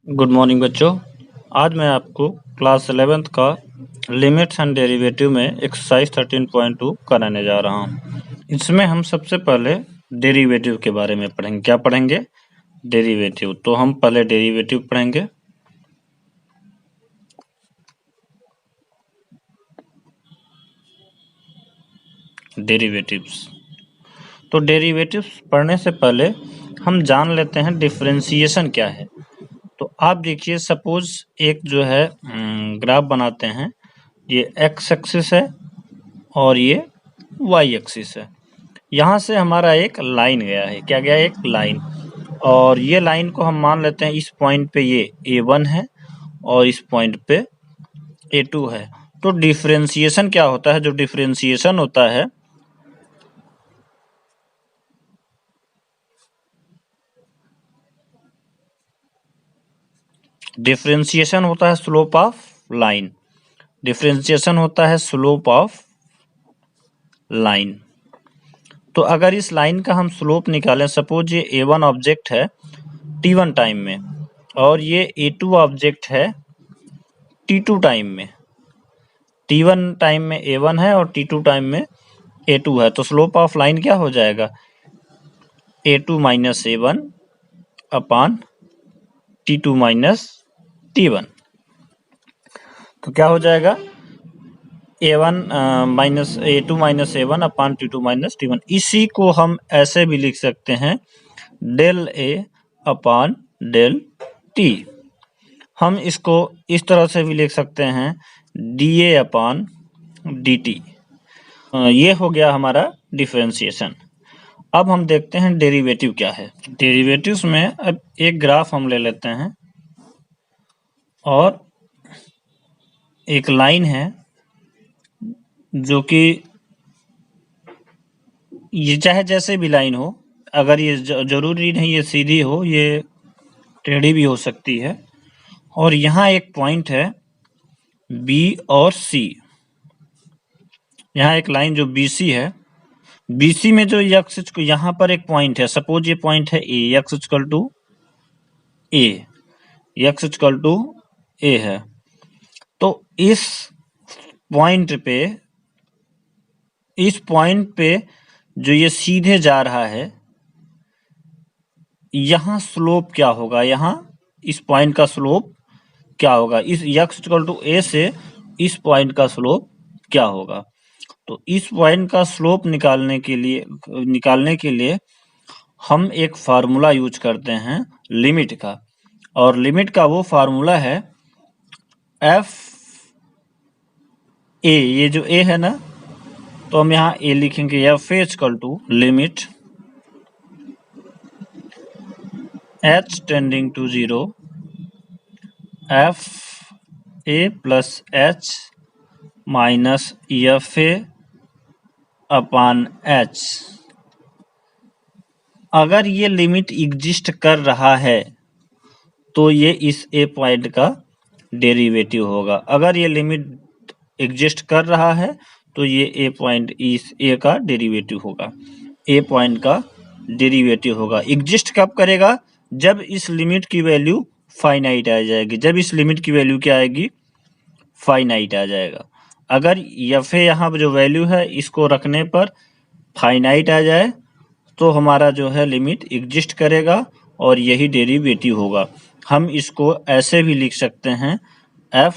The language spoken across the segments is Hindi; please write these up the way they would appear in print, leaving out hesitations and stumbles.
गुड मॉर्निंग बच्चों। आज मैं आपको क्लास 11th का लिमिट्स एंड डेरिवेटिव में एक्सरसाइज 13.2 कराने जा रहा हूं। इसमें हम सबसे पहले डेरिवेटिव के बारे में पढ़ेंगे। क्या पढ़ेंगे? डेरिवेटिव। तो हम पहले डेरिवेटिव पढ़ेंगे। डेरिवेटिव्स। तो डेरिवेटिव्स पढ़ने से पहले हम जान लेते हैं डिफरेंशिएशन क्या है। तो आप देखिए, सपोज एक जो है ग्राफ बनाते हैं। ये एक्स एक्सिस है और ये वाई एक्सिस है। यहाँ से हमारा एक लाइन गया है। क्या गया? एक लाइन। और ये लाइन को हम मान लेते हैं इस पॉइंट पे ये A1 है और इस पॉइंट पे A2 है। तो डिफरेंशिएशन क्या होता है? जो डिफरेंशिएशन होता है होता है स्लोप ऑफ लाइन। डिफरेंशिएशन होता है स्लोप ऑफ लाइन। तो अगर इस लाइन का हम स्लोप निकालें, सपोज ये A1 ऑब्जेक्ट है T1 टाइम में और ये A2 ऑब्जेक्ट है T2 टाइम में। T1 टाइम में A1 है और T2 टाइम में A2 है। तो स्लोप ऑफ लाइन क्या हो जाएगा? A2 माइनस A1 अपान T2 माइनस T1। तो क्या हो जाएगा? A1 minus A2 minus A1 अपान T2 माइनस T1। इसी को हम ऐसे भी लिख सकते हैं, del A upon del T। हम इसको इस तरह से भी लिख सकते हैं, dA अपान dt। ये हो गया हमारा डिफरेंशिएशन। अब हम देखते हैं डेरिवेटिव क्या है। डेरिवेटिव्स में अब एक ग्राफ हम ले लेते हैं और एक लाइन है जो कि ये चाहे जैसे भी लाइन हो, अगर ये जरूरी नहीं ये सीधी हो, ये टेढ़ी भी हो सकती है। और यहाँ एक पॉइंट है B और C। यहाँ एक लाइन जो BC है, BC में जो x को यहाँ पर एक पॉइंट है, सपोज ये पॉइंट है A, x equal to A, x equal to A है। तो इस पॉइंट पे जो ये सीधे जा रहा है, यहाँ स्लोप क्या होगा? यहाँ इस पॉइंट का स्लोप क्या होगा? इस x इक्वल टू A से इस पॉइंट का स्लोप क्या होगा? तो इस पॉइंट का स्लोप निकालने के लिए हम एक फार्मूला यूज करते हैं लिमिट का। और लिमिट का वो फार्मूला है एफ ए। ये जो ए है ना, तो हम यहाँ ए लिखेंगे, F A equal to limit H tending to 0 F A plus H minus F A upon H. अगर ये लिमिट एग्जिस्ट कर रहा है तो ये इस ए पॉइंट का डेरिवेटिव होगा। अगर ये लिमिट एग्जिस्ट कर रहा है तो ये ए पॉइंट इस ए का डेरिवेटिव होगा। ए पॉइंट का डेरिवेटिव होगा। एग्जिस्ट कब करेगा? जब इस लिमिट की वैल्यू फाइनाइट आ जाएगी। जब इस लिमिट की वैल्यू क्या आएगी? फाइनाइट आ जाएगा। अगर एफ ए यहाँ जो वैल्यू है इसको रखने पर फाइनाइट आ जाए तो हमारा जो है लिमिट एग्जिस्ट करेगा और यही डेरिवेटिव होगा। हम इसको ऐसे भी लिख सकते हैं, एफ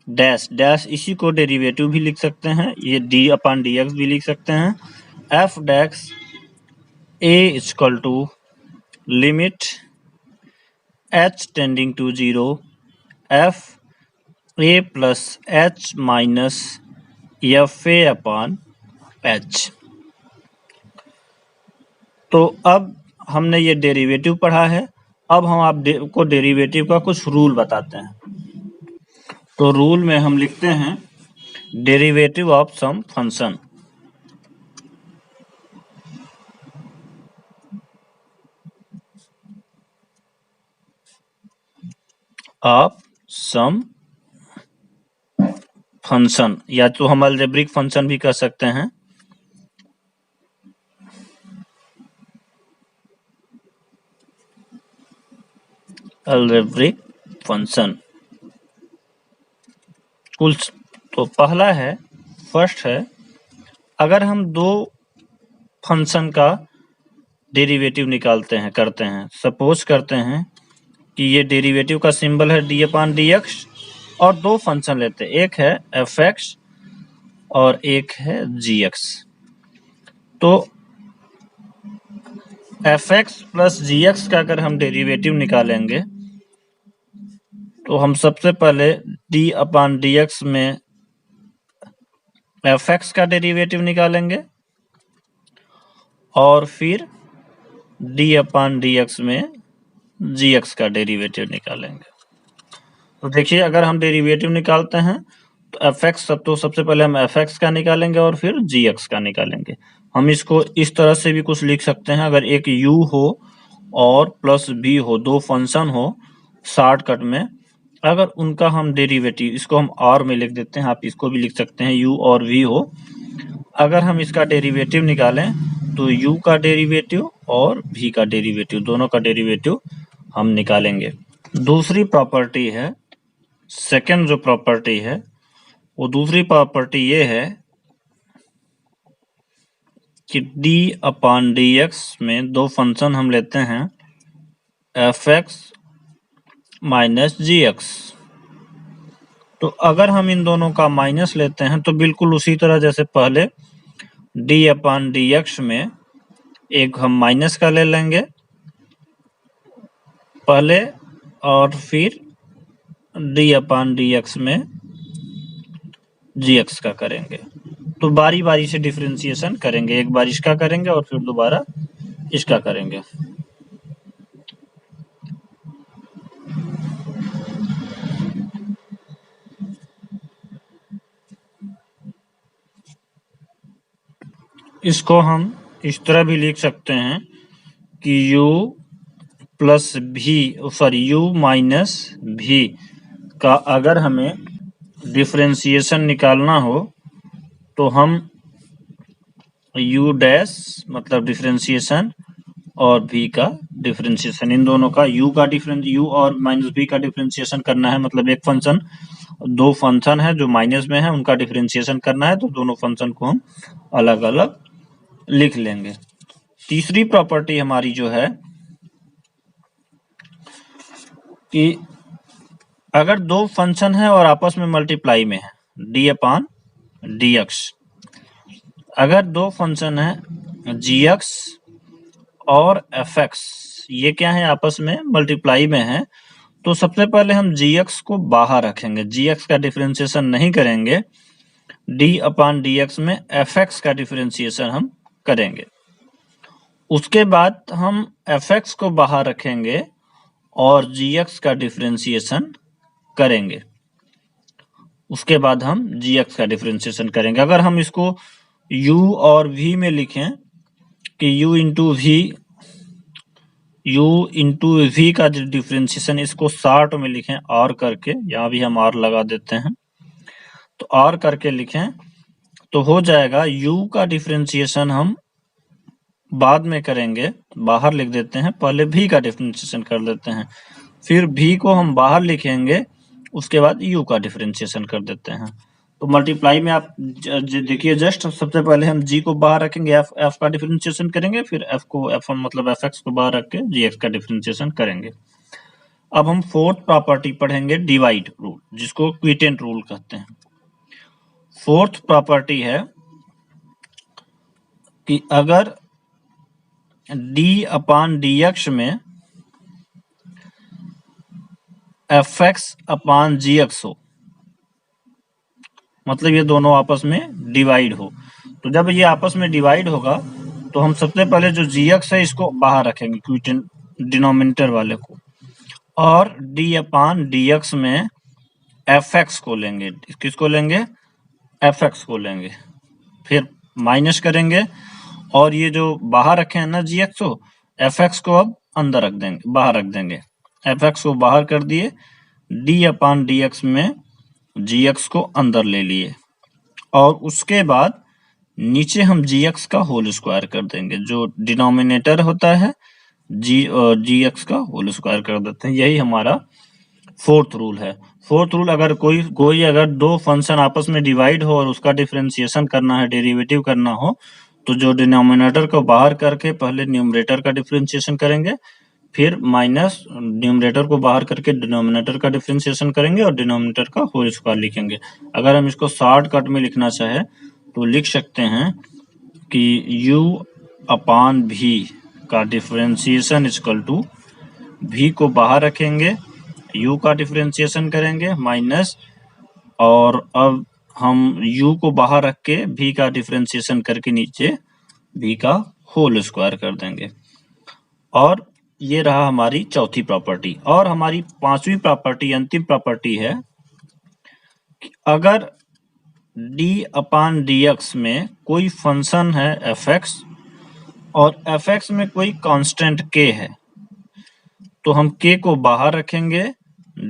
डैश डैश, इसी को डेरिवेटिव भी लिख सकते हैं, ये डी अपान डी एक्स भी लिख सकते हैं। F dash A equal to limit H tending to 0 F A plus H minus F A upon H. तो अब हमने ये डेरिवेटिव पढ़ा है। अब हम आपको डेरिवेटिव का कुछ रूल बताते हैं। तो रूल में हम लिखते हैं डेरिवेटिव ऑफ सम फंक्शन या तो हम अलजेब्रिक फंक्शन भी कह सकते हैं। Algebraic function. कुल तो पहला है, फर्स्ट है, अगर हम दो फंक्शन का डेरिवेटिव निकालते हैं करते हैं, सपोज करते हैं कि ये डेरिवेटिव का सिंबल है डी अपान डी एक्स और दो फंक्शन लेते हैं, एक है एफ एक्स और एक है जी एक्स। तो एफ एक्स प्लस जी एक्स का अगर हम डेरिवेटिव निकालेंगे तो हम सबसे पहले डी अपान डी एक्स में एफ एक्स का डेरिवेटिव निकालेंगे और फिर डी अपान डी एक्स में जी एक्स का डेरिवेटिव निकालेंगे। तो देखिए, अगर हम डेरिवेटिव निकालते हैं तो एफ एक्स सबसे पहले हम एफ एक्स का निकालेंगे और फिर जी एक्स का निकालेंगे। हम इसको इस तरह से भी कुछ लिख सकते हैं, अगर एक u हो और प्लस b हो, दो फंक्शन हो शॉर्टकट में, अगर उनका हम डेरिवेटिव, इसको हम r में लिख देते हैं, आप इसको भी लिख सकते हैं u और v हो, अगर हम इसका डेरिवेटिव निकालें तो u का डेरिवेटिव और v का डेरिवेटिव, दोनों का डेरिवेटिव हम निकालेंगे। दूसरी प्रॉपर्टी है, सेकेंड जो प्रॉपर्टी है वो दूसरी प्रॉपर्टी ये है कि डी अपान डी एक्स में दो फंक्शन हम लेते हैं एफ एक्स माइनस जी एक्स। तो अगर हम इन दोनों का माइनस लेते हैं तो बिल्कुल उसी तरह जैसे पहले डी अपान डी एक्स में एक हम माइनस का ले लेंगे पहले और फिर डी अपान डी एक्स में जी एक्स का करेंगे। तो बारी बारी से डिफरेंशिएशन करेंगे, एक बार इसका करेंगे और फिर दोबारा इसका करेंगे। इसको हम इस तरह भी लिख सकते हैं कि u प्लस भी u माइनस भी का अगर हमें डिफरेंशिएशन निकालना हो तो हम u डैश मतलब डिफरेंशिएशन और v का डिफरेंशिएशन, इन दोनों का u और माइनस v का डिफरेंशिएशन करना है। मतलब एक फंक्शन, दो फंक्शन है जो माइनस में है, उनका डिफरेंशिएशन करना है, तो दोनों फंक्शन को हम अलग अलग लिख लेंगे। तीसरी प्रॉपर्टी हमारी जो है कि अगर दो फंक्शन है और आपस में मल्टीप्लाई में है डी अपान डी एक्स, अगर दो फंक्शन है जी एक्स और एफ एक्स, ये क्या है आपस में मल्टीप्लाई में है, तो सबसे पहले हम जी एक्स को बाहर रखेंगे, जी एक्स का डिफरेंशिएशन नहीं करेंगे, डी अपान डी एक्स में एफ एक्स का डिफरेंशिएशन हम करेंगे। उसके बाद हम एफ एक्स को बाहर रखेंगे और जी एक्स का डिफरेंशिएशन करेंगे। उसके बाद हम जी एक्स का डिफरेंशिएशन करेंगे। अगर हम इसको u और v में लिखें कि u इंटू v का डिफरेंशिएशन, इसको शॉर्ट में लिखें r करके, यहाँ भी हम r लगा देते हैं, तो r करके लिखें तो हो जाएगा u का डिफरेंशिएशन हम बाद में करेंगे, बाहर लिख देते हैं, पहले v का डिफरेंशिएशन कर लेते हैं, फिर v को हम बाहर लिखेंगे, उसके बाद u का डिफरेंशिएशन कर देते हैं। तो मल्टीप्लाई में आप देखिए, जस्ट सबसे पहले हम g को बाहर रखेंगे, f का डिफरेंशिएशन करेंगे, फिर f मतलब fx को बाहर रख के gx का डिफरेंशिएशन करेंगे। अब हम फोर्थ प्रॉपर्टी पढ़ेंगे, डिवाइड रूल, जिसको क्विटेंट रूल कहते हैं। फोर्थ प्रॉपर्टी है कि अगर d अपान dx में fx अपान gx हो, मतलब ये दोनों आपस में डिवाइड हो, तो जब ये आपस में डिवाइड होगा तो हम सबसे पहले जो gx है इसको बाहर रखेंगे, क्विटेंट डिनोमिनेटर वाले को, और d अपान dx में fx को लेंगे, किसको लेंगे, fx को लेंगे, फिर माइनस करेंगे और ये जो बाहर रखे हैं ना gx को, fx को अब अंदर रख देंगे, बाहर रख देंगे, fx को बाहर कर दिए, d अपान dx में gx को अंदर ले लिए, और उसके बाद नीचे हम gx का होल स्क्वायर कर देंगे, जो डिनोमिनेटर होता है जी एक्स का होल स्क्वायर कर देते हैं। यही हमारा फोर्थ रूल है। फोर्थ रूल, अगर कोई अगर दो फंक्शन आपस में डिवाइड हो और उसका डिफरेंशिएशन करना है, डेरिवेटिव करना हो, तो जो डिनोमिनेटर को बाहर करके पहले न्यूमरेटर का डिफरेंशिएशन करेंगे, फिर माइनस न्यूमरेटर को बाहर करके डिनोमिनेटर का डिफरेंशिएशन करेंगे और डिनोमिनेटर का होल स्क्वायर लिखेंगे। अगर हम इसको शॉर्टकट में लिखना चाहे तो लिख सकते हैं कि u अपान v का डिफरेंशिएशन इक्वल टू v को बाहर रखेंगे, u का डिफरेंशिएशन करेंगे माइनस, और अब हम u को बाहर रख के v का डिफरेंशिएशन करके नीचे v का होल स्क्वायर कर देंगे। और ये रहा हमारी चौथी प्रॉपर्टी। और हमारी पांचवी प्रॉपर्टी, अंतिम प्रॉपर्टी है कि अगर d अपान dx में कोई फंक्शन है fx और fx में कोई कांस्टेंट k है, तो हम k को बाहर रखेंगे,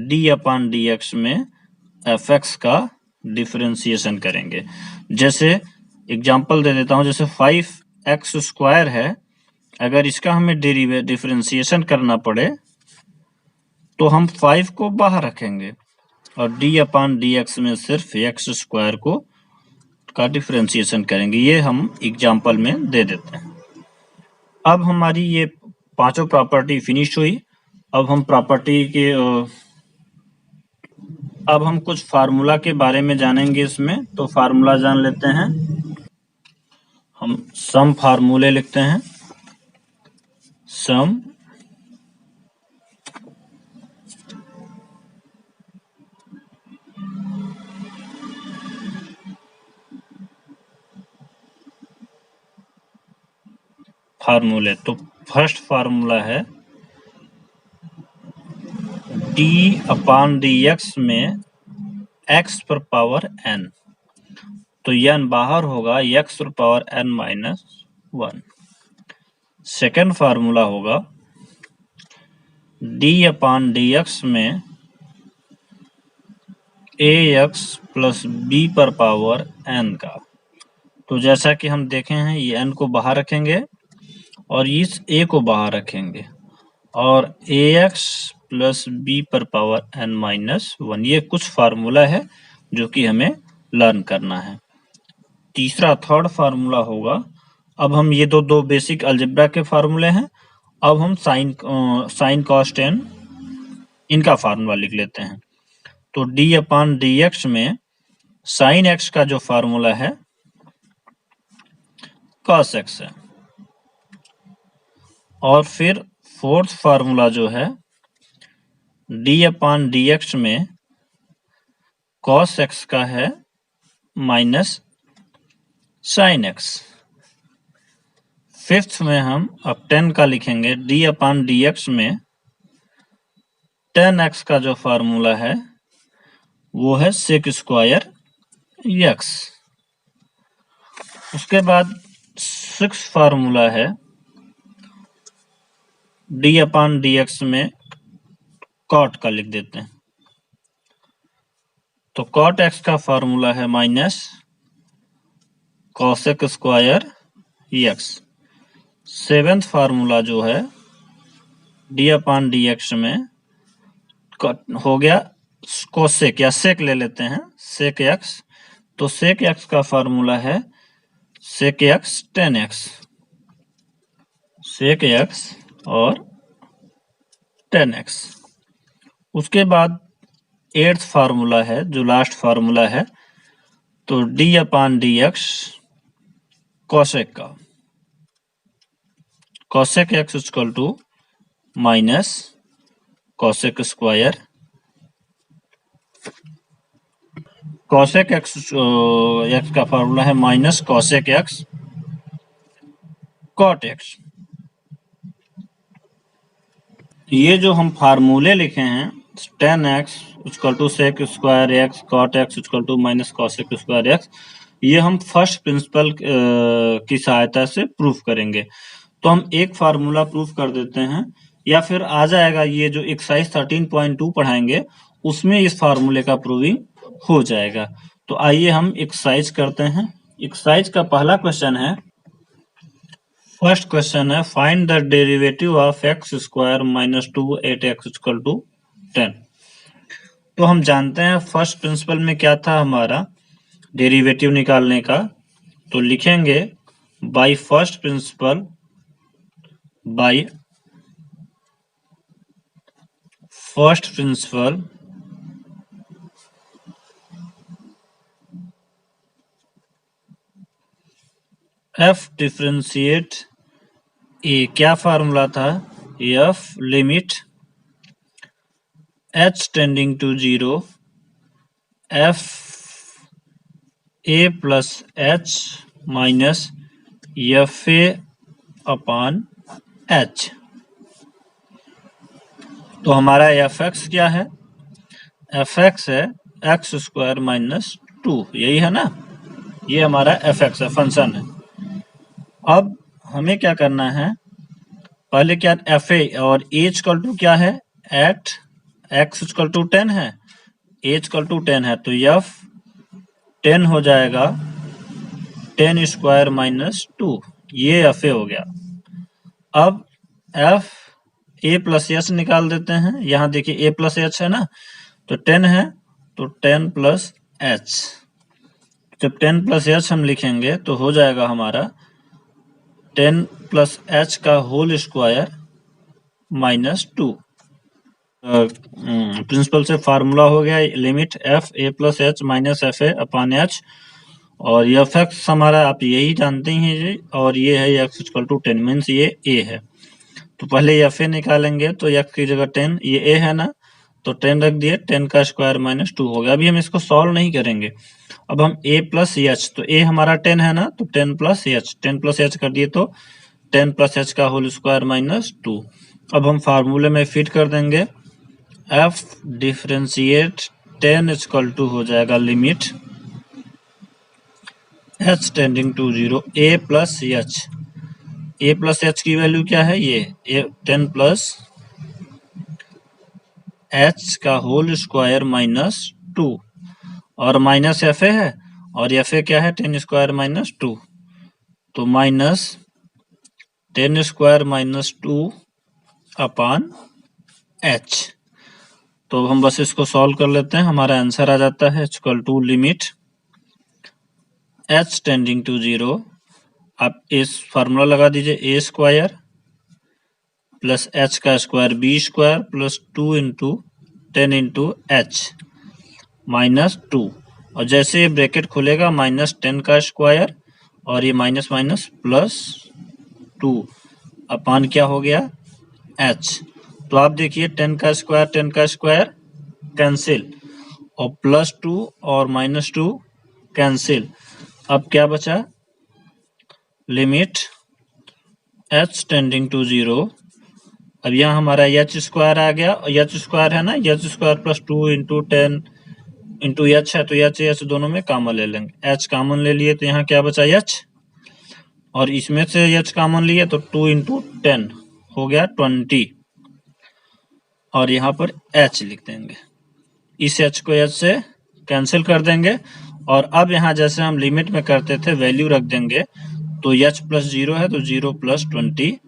d अपान dx में fx का डिफरेंशिएशन करेंगे। जैसे एग्जांपल दे देता हूं, जैसे 5x स्क्वायर है, अगर इसका हमें डिफरेंशिएशन करना पड़े तो हम 5 को बाहर रखेंगे और d अपान dx में सिर्फ x स्क्वायर को का डिफरेंशिएशन करेंगे। ये हम एग्जांपल में दे देते हैं। अब हमारी ये पांचों प्रॉपर्टी फिनिश हुई। अब हम कुछ फार्मूला के बारे में जानेंगे इसमें। तो फार्मूला जान लेते हैं। हम सम फार्मूले लिखते हैं। सम फार्मूले, तो फर्स्ट फार्मूला है d अपान dx में x पर पावर n, तो n बाहर होगा, x पर power n minus 1। Second formula होगा d अपान dx में ax प्लस b पर पावर n का। तो जैसा कि हम देखे हैं, ये n को बाहर रखेंगे और इस a को बाहर रखेंगे और ax प्लस b पर पावर n माइनस 1। ये कुछ फार्मूला है जो कि हमें लर्न करना है। तीसरा, थर्ड फार्मूला होगा, अब हम ये दो बेसिक अलजेब्रा के फार्मूले हैं। अब हम साइन कॉस टेन इनका फार्मूला लिख लेते हैं। तो d अपान dx में साइन x का जो फार्मूला है cos x है। और फिर फोर्थ फार्मूला जो है d अपान dx में cos x का है माइनस साइन x। फिफ्थ में हम अब 10 का लिखेंगे, d अपान dx में 10x का जो फार्मूला है वो है सेक स्क्वायर x। उसके बाद सिक्स फार्मूला है d अपान dx में cot का लिख देते हैं। तो cot x का फार्मूला है minus cosec square x। Seventh formula जो है d अपान dx में हो गया cosec या sec ले लेते हैं, sec x। तो sec x का फार्मूला है sec x tan x, sec x और tan x। उसके बाद एट्थ फार्मूला है जो लास्ट फार्मूला है, तो d अपान dx cosec का, cosec x equal to minus cosec square, cosec x का फार्मूला है minus cosec x cot x। ये जो हम फार्मूले लिखे हैं tan x equal to sec square x, cot x equal to minus cosec square x, ये हम फर्स्ट प्रिंसिपल की सहायता से प्रूफ करेंगे। तो हम एक फार्मूला प्रूफ कर देते हैं, या फिर आ जाएगा ये जो एक्सरसाइज 13.2 पढ़ाएंगे उसमें इस फार्मूले का प्रूविंग हो जाएगा। तो आइए हम एक्सरसाइज करते हैं। एक्सरसाइज का पहला क्वेश्चन है फर्स्ट क्वेश्चन है find the derivative of X square minus 2 at x equal to 10। तो हम जानते हैं फर्स्ट प्रिंसिपल में क्या था हमारा डेरिवेटिव निकालने का, तो लिखेंगे by first principle f differentiate a, क्या फार्मूला था, f limit H tending to 0 F A plus H minus F a upon h. तो हमारा एफ एक्स क्या है, एफ एक्स है एक्स स्क्वायर माइनस 2, यही है ना, ये हमारा एफ एक्स है, फंक्शन है। अब हमें क्या करना है, पहले क्या एफ ए और ए इक्वल टू क्या है, एट एक्स इक्वल टू 10 है, ए इक्वल टू 10 है, तो एफ 10 हो जाएगा 10 स्क्वायर माइनस 2, ये एफ ए हो गया। अब एफ ए प्लस एच निकाल देते हैं, यहाँ देखिए ए प्लस एच है ना, तो 10 है तो 10 प्लस एच, जब 10 प्लस एच हम लिखेंगे तो हो जाएगा हमारा 10 प्लस एच का होल स्क्वायर माइनस 2। प्रिंसिपल से फार्मूला हो गया limit F A plus H minus F a upon H, और एफ एक्स हमारा आप यही जानते हैं जी, और ये है एक्स इक्वल टू 10 मीन्स ये ए है। तो पहले एफ ए निकालेंगे तो एक्स की जगह 10, ये ए है ना, तो 10 रख दिए, 10 का स्क्वायर माइनस 2 हो गया। अभी हम इसको सॉल्व नहीं करेंगे, अब हम ए प्लस एच, तो ए हमारा 10 है ना, तो 10 प्लस एच, 10 प्लस एच कर दिए तो 10 प्लस एच का होल स्क्वायर माइनस 2। अब हम फार्मूले में फिट कर देंगे, एफ डिफरेंशिएट 10 इक्वल टू हो जाएगा limit H tending to 0 A plus H, A plus H की वैल्यू क्या है, ये 10 प्लस एच का होल स्क्वायर माइनस 2, और माइनस एफ ए है, और एफ ए क्या है 10 स्क्वायर माइनस 2, तो minus 10 square minus 2 upon h. तो हम बस इसको सॉल्व कर लेते हैं, हमारा आंसर आ जाता है equal to limit H tending to 0, आप इस फार्मूला लगा दीजिए, ए स्क्वायर प्लस एच का square b square plus 2 into 10 into h minus 2, और जैसे ये ब्रैकेट खुलेगा माइनस 10 का स्क्वायर और ये माइनस माइनस प्लस 2 अपान क्या हो गया एच। तो आप देखिए 10 का स्क्वायर कैंसिल, और प्लस 2 और माइनस 2 कैंसिल, अब क्या बचा, लिमिट एच टेंडिंग टू 0। अब यहाँ हमारा एच स्क्वायर आ गया, एच स्क्वायर है ना, H square plus 2 into 10 into H है, तो एच दोनों में कॉमन ले लेंगे, एच कॉमन ले लिए तो यहाँ क्या बचा एच, और इसमें से एच कॉमन लिए तो 2 इंटू 10 हो गया 20, और यहाँ पर एच लिख देंगे, इस एच को एच से कैंसिल कर देंगे, और अब यहाँ जैसे हम लिमिट में करते थे वैल्यू रख देंगे, तो एच प्लस 0 है तो 0 प्लस 20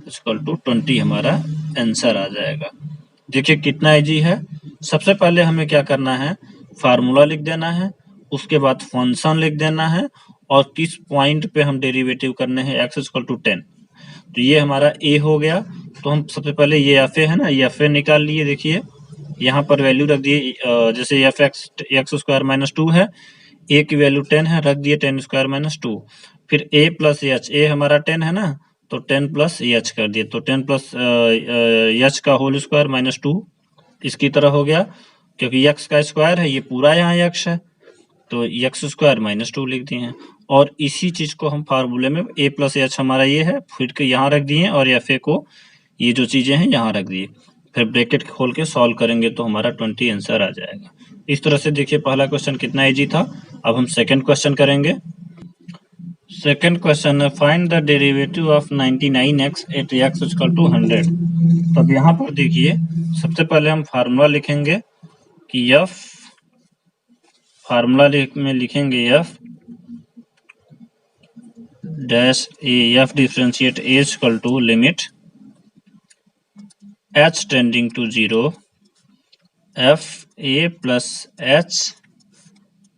इक्वल टू 20 हमारा आंसर आ जाएगा। देखिए कितना इजी है। सबसे पहले हमें क्या करना है, फार्मूला लिख देना है, उसके बाद फंक्शन लिख देना है, और किस पॉइंट पे हम डेरिवेटिव करने हैं, एक्स इक्वल टू 10। तो ये हमारा ए हो गया, तो हम सबसे पहले ये एफ ए है ना, ये एफ ए निकाल लिए, देखिए यहाँ पर वैल्यू रख दिए, जैसे एफ एक्स स्क्वायर माइनस 2 है, ए की वैल्यू 10 है, रख दिए 10 स्क्वायर माइनस 2, फिर ए प्लस एच, ए हमारा 10 है ना, तो 10 प्लस एच कर दिए, तो 10 प्लस एच का होल स्क्वायर माइनस 2 इसकी तरह हो गया, क्योंकि एक्स का स्क्वायर है, ये पूरा यहाँ एक्स है, तो एक्स स्क्वायर माइनस 2 लिख दिए हैं, और इसी चीज को हम फार्मूले में ए प्लस एच हमारा ये है, फिर के यहाँ रख दिए, और एफ ए को ये जो चीजें हैं यहाँ रख दिए, फिर ब्रैकेट खोल के सॉल्व करेंगे तो हमारा 20 आंसर आ जाएगा। इस तरह से देखिए पहला क्वेश्चन कितना इजी था। अब हम सेकंड क्वेश्चन करेंगे। सेकंड क्वेश्चन है find the derivative of 99x at x equal to 100। तो अब यहाँ पर देखिए सबसे पहले हम फार्मूला लिखेंगे कि f, फार्मूला में लिखेंगे f dash a f differentiate a equal to limit H tending to 0 F A plus H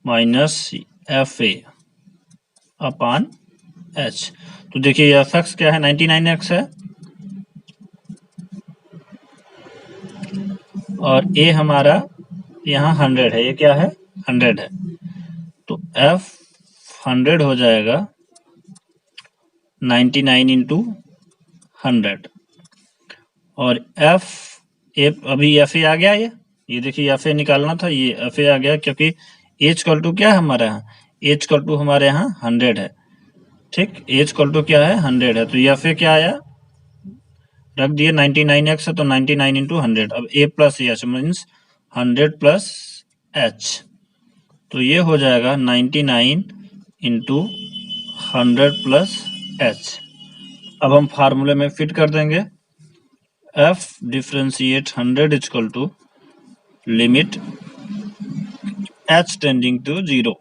minus F A upon H. तो देखिए एफ एक्स क्या है, 99x है, और ए हमारा यहाँ 100 है, ये क्या है 100 है, तो एफ 100 हो जाएगा 99 इंटू 100, और एफ ए अभी एफ ए आ गया, ये देखिए एफ ए निकालना था, ये एफ ए आ गया क्योंकि एच इक्वल टू क्या है हमारे यहाँ, एच इक्वल टू हमारे यहाँ 100 है, ठीक, एच इक्वल टू क्या है 100 है, तो एफ ए क्या आया, रख दिए 99x है तो 99 इंटू 100, अब a plus h means 100 plus h, तो ये हो जाएगा 99 इंटू 100 प्लस एच। अब हम फार्मूले में फिट कर देंगे, f differentiate 100 equal to limit H tending to 0।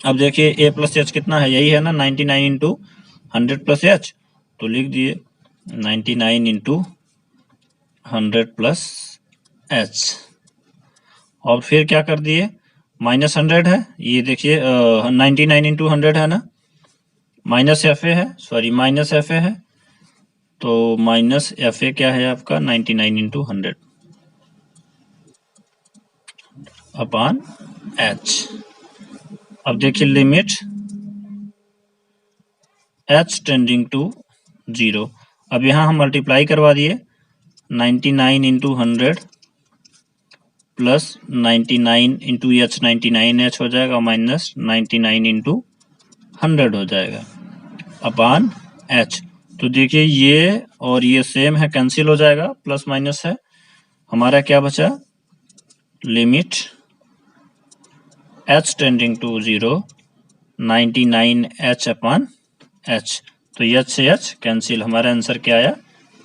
अब देखिए ए प्लस एच कितना है, यही है ना 99 इंटू 100 प्लस एच, तो लिख दिए 99 इंटू 100 प्लस एच, और फिर क्या कर दिए माइनस 100 है, ये देखिए 99 इंटू 100 है ना, माइनस एफ ए है, सॉरी माइनस एफ ए है, तो माइनस एफ ए क्या है आपका 99 इंटू 100 अपान एच। अब देखिए लिमिट एच टेंडिंग टू 0, अब यहाँ हम मल्टीप्लाई करवा दिए 99 इंटू 100 प्लस 99 इंटू एच 99 हो जाएगा, माइनस 99 इंटू 100 हो जाएगा अपान एच। तो देखिए ये और ये सेम है, कैंसिल हो जाएगा, प्लस माइनस है, हमारा क्या बचा, limit H tending to 0 99 h upon H, तो एच से एच कैंसिल, हमारा आंसर क्या आया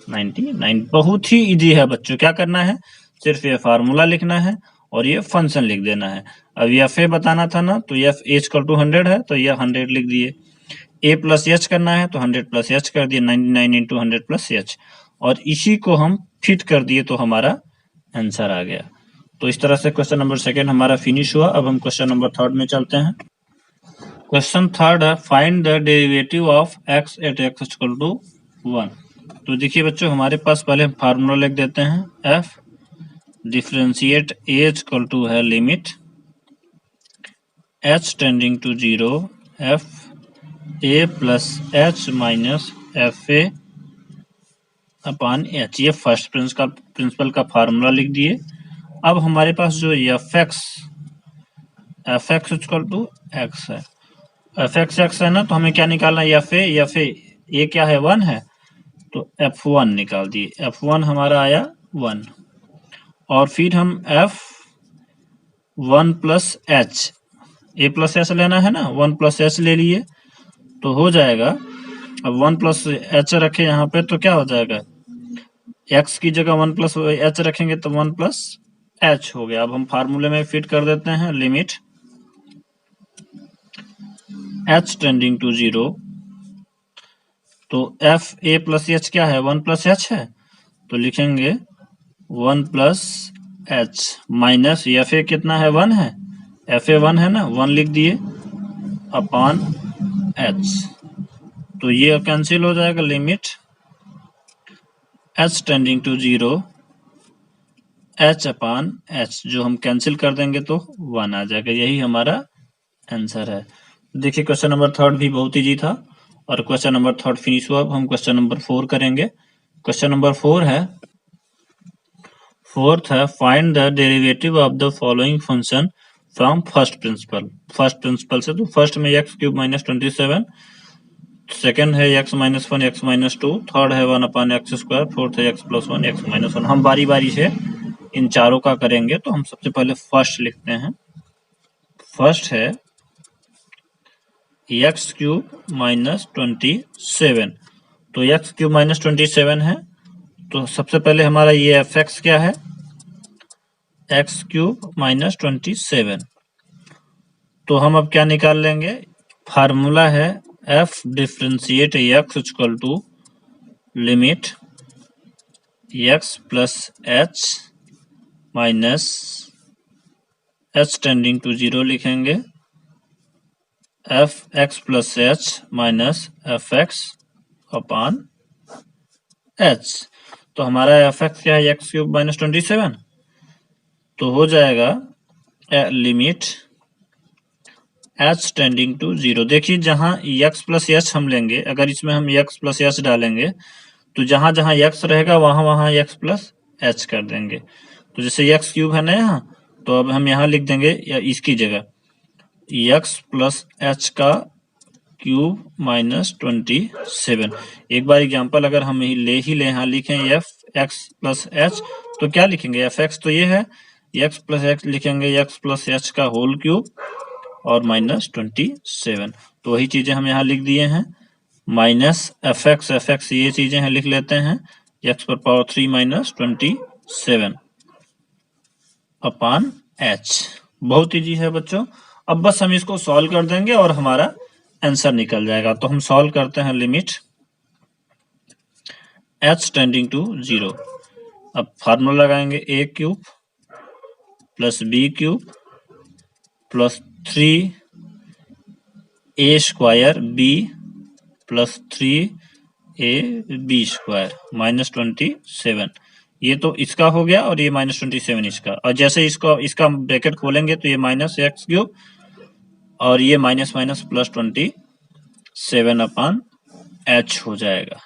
99। बहुत ही इजी है बच्चों, क्या करना है, सिर्फ ये फार्मूला लिखना है और ये फंक्शन लिख देना है। अब एफ ए बताना था ना, तो एफ ए इक्वल टू 100 है, तो ये 100 लिख दिए, ए प्लस एच करना है तो 100 प्लस एच कर दिए, 99 इंटू 100 प्लस एच, और इसी को हम फिट कर दिए तो हमारा आंसर आ गया। तो इस तरह से क्वेश्चन नंबर 2 हमारा फिनिश हुआ। अब हम क्वेश्चन नंबर 3 में चलते हैं। क्वेश्चन 3 है, find the derivative of x at x equal to 1। तो देखिए बच्चों, हमारे पास पहले हम फार्मूला लिख देते हैं, f differentiate a equal to है limit H tending to 0 F A plus H minus F A upon h, ये फर्स्ट प्रिंसिपल का फार्मूला लिख दिए। अब हमारे पास जो f x equal to x है, एफ एक्स है ना, तो हमें क्या निकालना है, एफ ए क्या है 1 है, तो f1 निकाल दिए, f1 हमारा आया 1, और फिर हम f1 plus H, A plus H लेना है ना, 1 प्लस एच ले लिए तो हो जाएगा। अब 1 प्लस एच रखे यहाँ पे तो क्या हो जाएगा, x की जगह 1 प्लस एच रखेंगे तो 1 प्लस एच हो गया। अब हम फार्मूले में फिट कर देते हैं, लिमिट एच टेंडिंग टू 0, तो एफ ए प्लस एच क्या है 1 प्लस एच है, तो लिखेंगे 1 plus H minus F A कितना है 1 है, एफ ए 1 है ना, 1 लिख दिए अपान एच, तो ये कैंसिल हो जाएगा, limit H tending to 0 h upon h, जो हम कैंसिल कर देंगे तो 1 आ जाएगा, यही हमारा आंसर है। देखिए क्वेश्चन नंबर 3 भी बहुत इजी था और क्वेश्चन नंबर 3 फिनिश हुआ। अब हम क्वेश्चन नंबर 4 करेंगे। क्वेश्चन नंबर 4 है, फोर्थ है, find the derivative of the following function from first principle. First principle से, तो फर्स्ट में एक्स क्यूब माइनस 27, सेकेंड है x minus 1 x minus 2, third है 1 अपान एक्स स्क्वायर, फोर्थ है एक्स प्लस 1 एक्स माइनस 1। हम बारी बारी से इन चारों का करेंगे, तो हम सबसे पहले फर्स्ट लिखते हैं। फर्स्ट है एक्स क्यूब माइनस 27, तो एक्स क्यूब माइनस 27 है, तो सबसे पहले हमारा ये एफ एक्स क्या है, एक्स क्यूब माइनस 27, तो हम अब क्या निकाल लेंगे, फार्मूला है f differentiate x equal to limit x plus H minus h tending to 0 लिखेंगे, f x plus H minus f x upon h. तो हमारा एफ एक्स क्या है, एक्स क्यूब माइनस 27, तो हो जाएगा लिमिट एच टेंडिंग टू 0। देखिए जहां एक्स प्लस एच हम लेंगे, अगर इसमें हम एक्स प्लस एच डालेंगे तो जहां जहां एक्स रहेगा वहां वहां एक्स प्लस एच कर देंगे। तो जैसे एक्स क्यूब है ना यहाँ, तो अब हम यहाँ लिख देंगे इसकी जगह एक्स प्लस एच का क्यूब माइनस 27। एक बार एग्जाम्पल अगर हम ले यहाँ लिखें एफ एक्स प्लस एच, तो क्या लिखेंगे, एफ एक्स तो ये है, एक्स प्लस एक्स लिखेंगे एक्स प्लस एच का होल क्यूब और माइनस 27। तो वही चीजें हम यहाँ लिख दिए हैं, माइनस एफ एक्स ये चीजें हैं लिख लेते हैं, एक्स पर पावर 3 माइनस 27 अपॉन एच। बहुत ईजी है बच्चों। अब बस हम इसको सॉल्व कर देंगे और हमारा आंसर निकल जाएगा। तो हम सॉल्व करते हैं लिमिट एच टेंडिंग टू 0। अब फार्मूला लगाएंगे a cube plus b cube plus 3 a square b plus 3 a b square minus 27। ये तो इसका हो गया और ये माइनस 27 इसका, और जैसे इसका ब्रैकेट खोलेंगे तो ये माइनस एक्स क्यूब और ये minus minus plus 27 upon H हो जाएगा।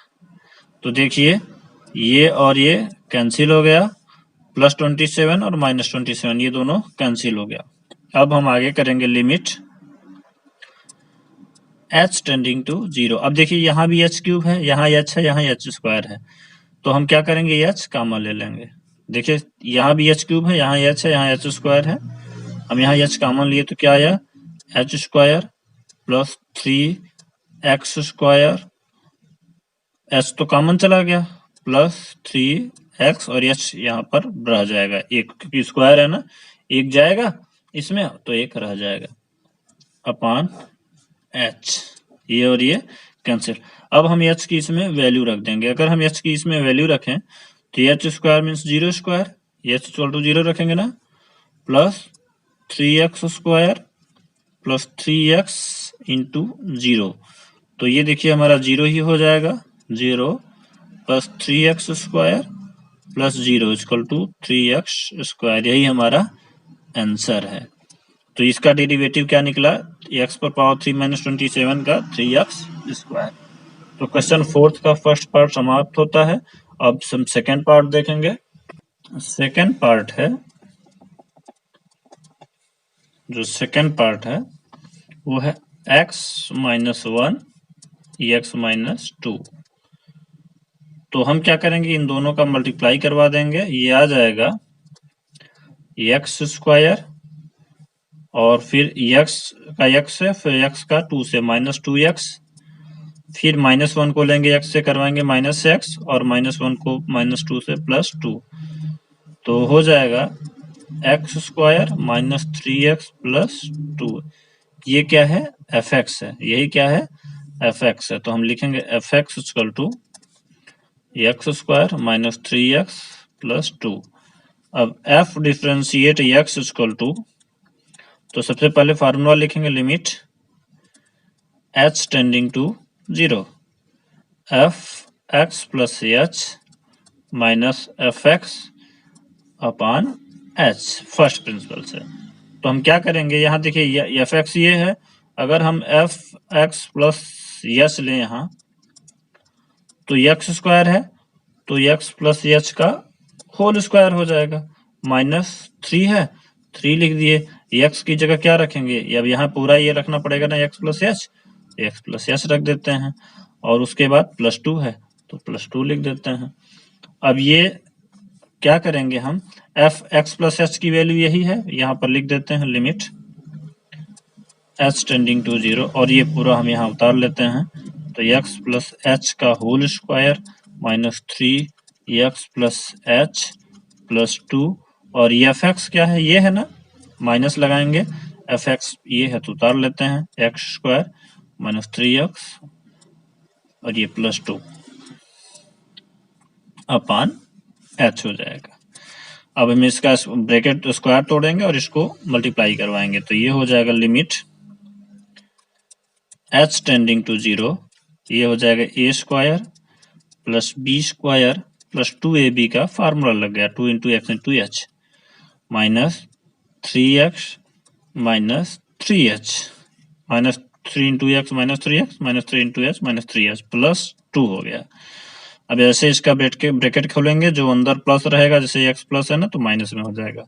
तो देखिए ये और ये कैंसिल हो गया, प्लस 27 और माइनस 27 ये दोनों कैंसिल हो गया। अब हम आगे करेंगे लिमिट एच टेंडिंग टू 0। अब देखिए यहाँ भी एच क्यूब है, यहाँ एच है, यहाँ एच स्क्वायर है, तो हम क्या करेंगे, एच कॉमन ले लेंगे। देखिए यहाँ भी एच क्यूब है, यहाँ एच है, यहाँ एच स्क्वायर है, हम यहाँ एच कॉमन लिए तो क्या आया, H square plus 3x square, H तो कॉमन चला गया, प्लस 3x और एच यहाँ पर रह जाएगा, एक क्योंकि स्क्वायर है ना, एक जाएगा इसमें तो एक रह जाएगा अपॉन एच, ये और ये कैंसिल। अब हम एच की इसमें वैल्यू रख देंगे। अगर हम एच की इसमें वैल्यू रखें तो h square means 0 square, h equal to 0 रखेंगे ना, plus 3x square plus 3x into 0। तो ये देखिए हमारा 0 ही हो जाएगा, 0 plus 3x square plus 0 equal to 3x square, यही हमारा आंसर है। तो इसका डेरिवेटिव क्या निकला, x पर पावर 3 माइनस 27 का 3x स्क्वायर। तो क्वेश्चन 4 का फर्स्ट पार्ट समाप्त होता है। अब हम सेकेंड पार्ट देखेंगे। सेकेंड पार्ट है, जो सेकेंड पार्ट है वो है x माइनस 1 x माइनस 2। तो हम क्या करेंगे, इन दोनों का मल्टीप्लाई करवा देंगे, ये आ जाएगा एक्स स्क्वायर और फिर x का x है, फिर x का 2 से माइनस 2x, फिर माइनस 1 को लेंगे x से करवाएंगे माइनस x और माइनस 1 को माइनस 2 से प्लस 2, तो हो जाएगा x square minus 3x plus 2। ये क्या है, एफ एक्स है, यही क्या है, एफ एक्स है। तो हम लिखेंगे f x equal to x square minus 3x plus 2। अब f differentiate x equal to, तो सबसे पहले फार्मूला लिखेंगे limit h tending to 0 f x plus H minus f x upon h, first principle से। तो हम क्या करेंगे, यहाँ देखिए एफ एक्स ये है, अगर हम एफ एक्स प्लस एच लें यहाँ तो एक्स स्क्वायर है, तो एक्स प्लस एच का होल स्क्वायर हो जाएगा, माइनस 3 है, 3 लिख दिए, एक्स की जगह क्या रखेंगे, अब यहाँ पूरा ये रखना पड़ेगा ना, एक्स प्लस एच रख देते हैं, और उसके बाद प्लस 2 है तो प्लस 2 लिख देते हैं। अब ये क्या करेंगे, हम एफ एक्स प्लस एच की वैल्यू यही है, यहाँ पर लिख देते हैं लिमिट एच टेंडिंग टू 0, और ये पूरा हम यहाँ उतार लेते हैं, तो एक्स प्लस एच का whole square minus 3 x plus h plus 2, और ये एफ एक्स क्या है, ये है ना, माइनस लगाएंगे, एफ एक्स ये है तो उतार लेते हैं, एक्स स्क्वायर माइनस 3x और ये +2 अपान h हो जाएगा। अब हम इसका ब्रैकेट स्क्वायर तोड़ेंगे और इसको मल्टीप्लाई करवाएंगे, तो ये हो जाएगा लिमिट h टेंडिंग टू 0, ये हो जाएगा a square plus b square plus 2ab का फार्मूला लग गया 2 into x into h minus 3x minus 3h minus 3 into x minus 3x minus 3 into h minus 3h plus 2 हो गया। अब ऐसे इसका ब्रैकेट खोलेंगे, जो अंदर प्लस रहेगा जैसे x प्लस है ना तो माइनस में हो जाएगा,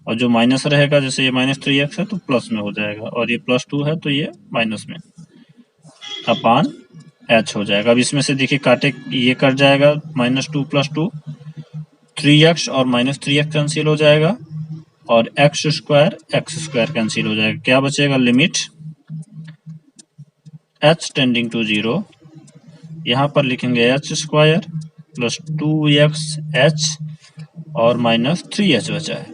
और जो माइनस रहेगा जैसे ये माइनस 3x है तो प्लस में हो जाएगा, और ये +2 है तो ये माइनस में अपान h हो जाएगा। अब इसमें से देखिए काटे ये कट जाएगा, -2 + 2 3x और माइनस 3x कैंसिल हो जाएगा और x स्क्वायर कैंसिल हो जाएगा। क्या बचेगा? लिमिट h टेंडिंग टू 0, यहाँ पर लिखेंगे h स्क्वायर प्लस 2xh और माइनस 3h बचा है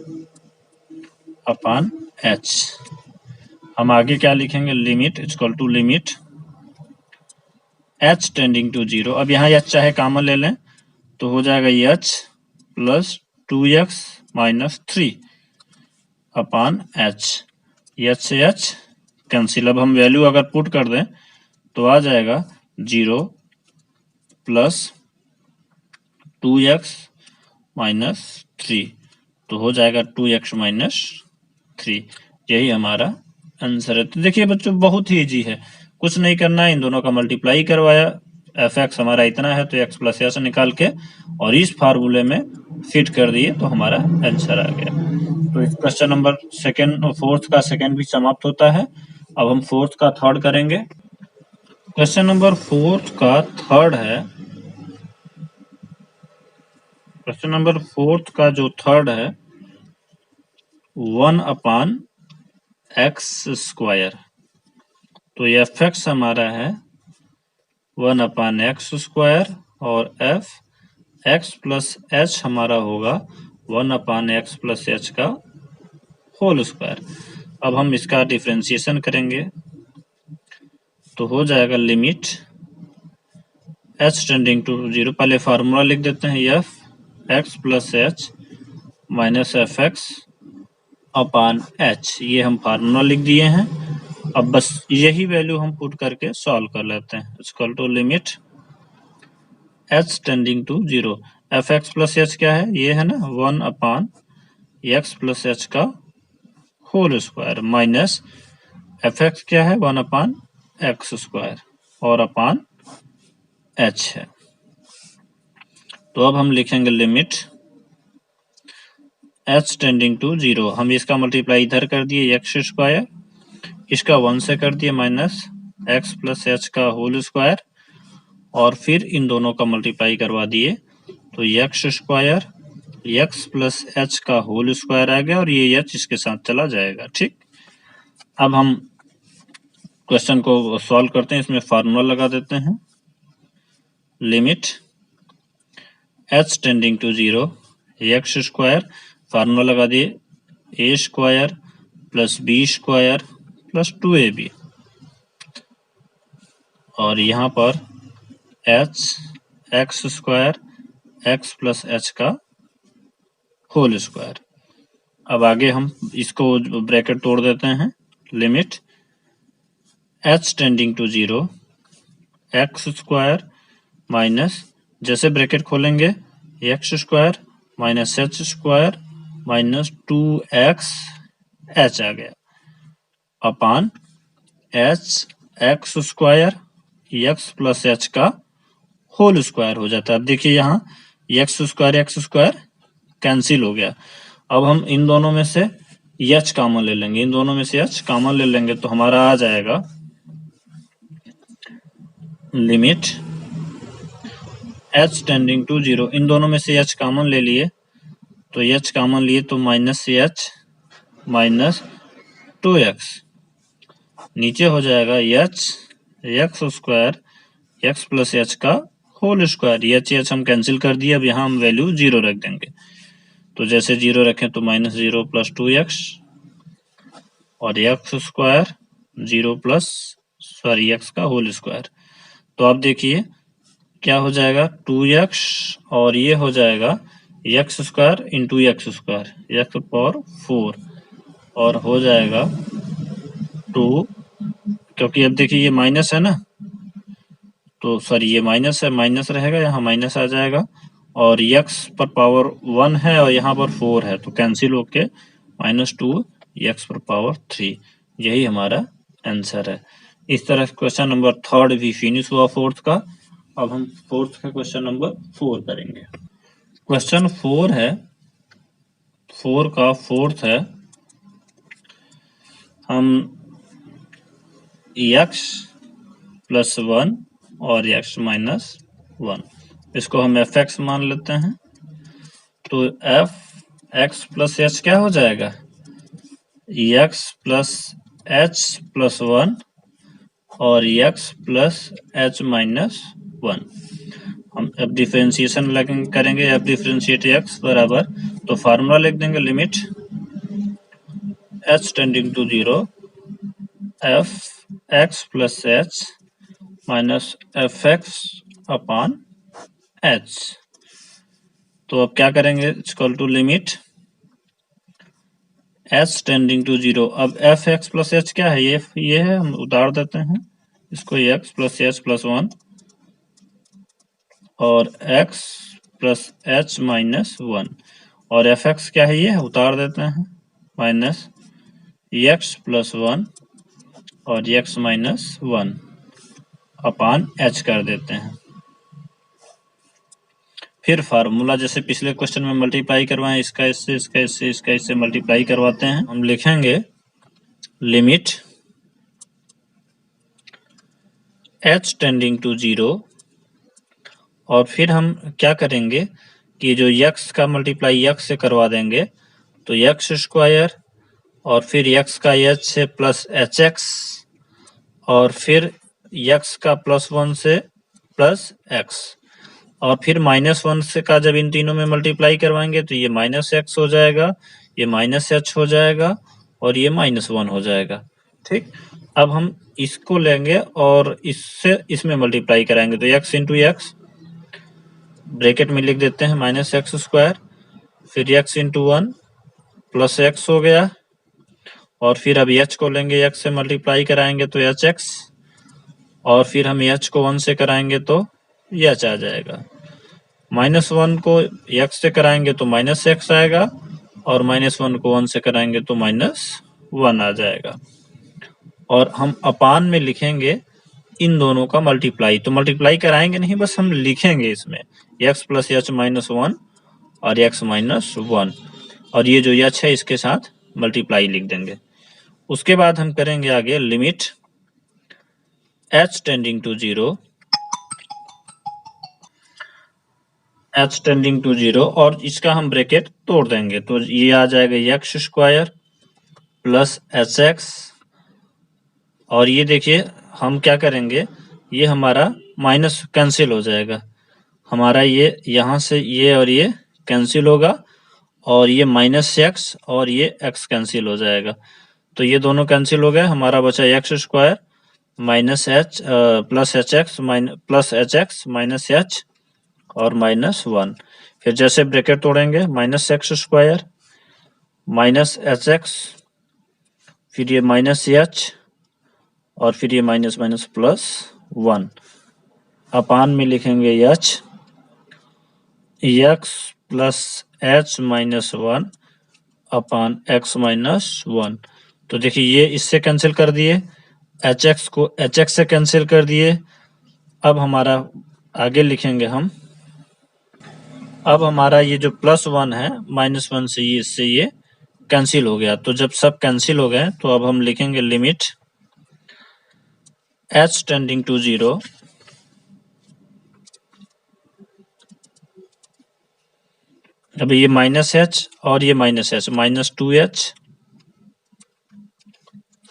अपान h। हम आगे क्या लिखेंगे? Limit equal to limit h tending to 0। अब यहाँ h चाहे कॉमन ले लें तो हो जाएगा h प्लस 2x माइनस 3 अपान h, h से h कैंसिल। अब हम वैल्यू अगर पुट कर दें तो आ जाएगा 0 प्लस 2x माइनस 3, तो हो जाएगा 2x माइनस 3। यही हमारा आंसर है। तो देखिए बच्चों बहुत ही इजी है, कुछ नहीं करना है, इन दोनों का मल्टीप्लाई करवाया, f(x) हमारा इतना है तो x प्लस s निकाल के और इस फार्मूले में फिट कर दिए तो हमारा आंसर आ गया। तो इस क्वेश्चन नंबर फोर्थ का सेकंड भी समाप्त होता है। अब हम फोर्थ का थर्ड करेंगे। क्वेश्चन नंबर फोर्थ का थर्ड है, क्वेश्चन नंबर फोर्थ का जो थर्ड है 1 अपान x स्क्वायर, तो ये f(x) हमारा है 1 अपान x स्क्वायर और f(x प्लस h) हमारा होगा 1 अपान x प्लस h का होल स्क्वायर। अब हम इसका डिफरेंशिएशन करेंगे तो हो जाएगा लिमिट h टेंडिंग टू 0, पहले फार्मूला लिख देते हैं f(x plus h minus f(x) अपान h, ये हम फार्मूला लिख दिए हैं। अब बस यही वैल्यू हम पुट करके सॉल्व कर लेते हैं। Equal to limit h tending to 0, f(x plus h) क्या है? ये है ना 1 अपान x प्लस h का होल स्क्वायर माइनस f(x) क्या है? 1 अपान x स्क्वायर और अपान h है। तो अब हम लिखेंगे लिमिट h टेंडिंग टू 0, हम इसका मल्टीप्लाई इधर कर दिए x स्क्वायर, इसका 1 से कर दिए माइनस x प्लस h का होल स्क्वायर और फिर इन दोनों का मल्टीप्लाई करवा दिए तो x square x plus h का होल स्क्वायर आ गया और ये h इसके साथ चला जाएगा। ठीक, अब हम क्वेश्चन को सॉल्व करते हैं, इसमें फार्मूला लगा देते हैं। Limit h tending to 0 x square, formula लगा दिए a square plus b square plus 2ab और यहाँ पर h x square x plus h का होल स्क्वायर। अब आगे हम इसको ब्रैकेट तोड़ देते हैं। Limit h tending to 0 x square minus, जैसे ब्रैकेट खोलेंगे x square minus h square minus 2x h आ गया upon h x square x plus h का होल स्क्वायर हो जाता है। अब देखिए यहाँ x स्क्वायर कैंसिल हो गया। अब हम इन दोनों में से h कॉमन ले लेंगे, इन दोनों में से h कॉमन ले लेंगे तो हमारा आ जाएगा लिमिट h टेंडिंग टू 0, इन दोनों में से h कॉमन ले लिए तो h कॉमन लिए तो माइनस h माइनस 2x, नीचे हो जाएगा h x square x plus h का होल स्क्वायर, h हम कैंसिल कर दिए। अब यहाँ हम वैल्यू 0 रख देंगे, तो जैसे 0 रखें तो माइनस 0 प्लस 2x और x square 0 plus sorry x का होल स्क्वायर। तो आप देखिए क्या हो जाएगा 2x और ये हो जाएगा x square into x square, x power 4 और हो जाएगा 2, क्योंकि अब देखिए ये माइनस है ना, तो सॉरी ये माइनस है, माइनस रहेगा, यहाँ माइनस आ जाएगा और x पर पावर 1 है और यहाँ पर 4 है, तो कैंसिल होके -2 x पर पावर 3, यही हमारा आंसर है। इस तरह क्वेश्चन नंबर 3 भी फिनिश हुआ 4th का। अब हम 4th का क्वेश्चन नंबर 4 करेंगे। क्वेश्चन 4 है, 4 का 4th है, हम x प्लस 1 और x माइनस 1, इसको हम fx मान लेते हैं। तो fx प्लस h क्या हो जाएगा, x प्लस h प्लस 1 और x प्लस h माइनस 1। हम अब डिफरेंशिएशन करेंगे, f डिफरेंशिएट x बराबर, तो फार्मूला लिख देंगे limit h tending to 0 f x plus h minus f x upon h। तो अब क्या करेंगे, equal to limit h tending to 0। अब एफ एक्स प्लस h क्या है, ये है, हम उतार देते हैं इसको, x प्लस h प्लस 1 और x प्लस h माइनस 1 और एफ एक्स क्या है, ये उतार देते हैं माइनस x प्लस 1 और x माइनस 1 अपान h कर देते हैं। फिर फार्मूला जैसे पिछले क्वेश्चन में मल्टीप्लाई करवाएं, इसका इससे, इसका इससे, इसका इससे मल्टीप्लाई करवाते हैं। हम लिखेंगे लिमिट h टेंडिंग टू 0 और फिर हम क्या करेंगे कि जो x का मल्टीप्लाई x से करवा देंगे, तो x स्क्वायर और फिर x का h से प्लस hx और फिर x का प्लस 1 से प्लस x और फिर -1 से का जब इन तीनों में मल्टीप्लाई करवाएंगे तो ये -x हो जाएगा, ये -h हो जाएगा और ये -1 हो जाएगा। ठीक, अब हम इसको लेंगे और इससे इसमें मल्टीप्लाई कराएंगे, तो x इंटू एक्स ब्रैकेट में लिख देते हैं -x स्क्वायर, फिर x इंटू 1 प्लस x हो गया और फिर अब h को लेंगे, x से मल्टीप्लाई कराएंगे तो hx और फिर हम h को 1 से कराएंगे तो h आ जाएगा। -1 को x से कराएंगे तो -x आएगा और -1 को 1 से कराएंगे तो -1 आ जाएगा। और हम अपान में लिखेंगे इन दोनों का मल्टीप्लाई, तो मल्टीप्लाई कराएंगे नहीं, बस हम लिखेंगे इसमें x प्लस h माइनस 1 और x माइनस 1 और ये जो h है इसके साथ मल्टीप्लाई लिख देंगे। उसके बाद हम करेंगे आगे limit h tending to 0, h tending to 0 और इसका हम ब्रैकेट तोड़ देंगे, तो ये आ जाएगा x स्क्वायर प्लस hx और ये देखिए हम क्या करेंगे, ये हमारा माइनस कैंसिल हो जाएगा, हमारा ये यहाँ से ये और ये कैंसिल होगा और ये -x और ये x कैंसिल हो जाएगा, तो ये दोनों कैंसिल हो गए, हमारा बचा x square minus h plus hx minus h और -1। फिर जैसे ब्रैकेट तोड़ेंगे -x स्क्वायर माइनस hx फिर ये -h और फिर ये माइनस माइनस प्लस 1 अपान में लिखेंगे h x plus h minus 1 upon x minus 1। तो देखिए ये इससे कैंसिल कर दिए, hx को hx से कैंसिल कर दिए। अब हमारा आगे लिखेंगे हम, अब हमारा ये जो +1 है -1 से ये इससे ये कैंसिल हो गया, तो जब सब कैंसिल हो गए तो अब हम लिखेंगे लिमिट h टेंडिंग टू 0 अब ये -h और ये -h -2h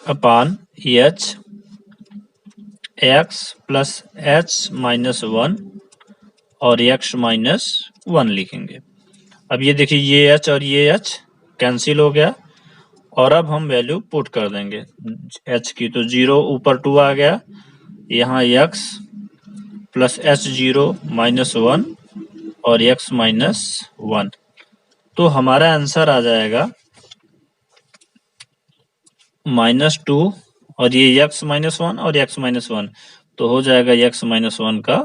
अपान h x plus h minus 1 और x माइनस 1 लिखेंगे। अब ये देखिए ये h और ये h कैंसिल हो गया और अब हम वैल्यू पुट कर देंगे h की, तो 0 ऊपर 2 आ गया, यहाँ x प्लस h0 माइनस 1 और x माइनस 1, तो हमारा आंसर आ जाएगा -2 और ये x माइनस 1 और x माइनस 1, तो हो जाएगा x माइनस 1 का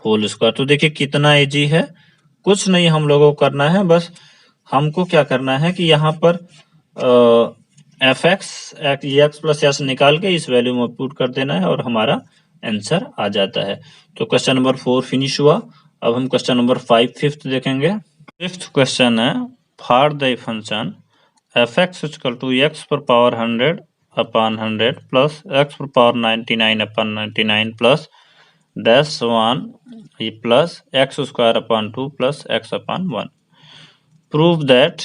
होल स्क्वायर। तो देखिए कितना इजी है, कुछ नहीं हम लोगों को करना है, बस हमको क्या करना है कि यहाँ पर एफ एक्स प्लस एस निकाल के इस वैल्यू में पुट कर देना है और हमारा आंसर आ जाता है। तो क्वेश्चन नंबर 4 फिनिश हुआ। अब हम क्वेश्चन नंबर 5 फिफ्थ देखेंगे। फिफ्थ क्वेश्चन है, for the function f x equal to x पर पावर 100 अपॉन 100 प्लस एक्स पर power 99 upon 99 plus dash 1 plus x square upon 2 plus x upon 1। Prove that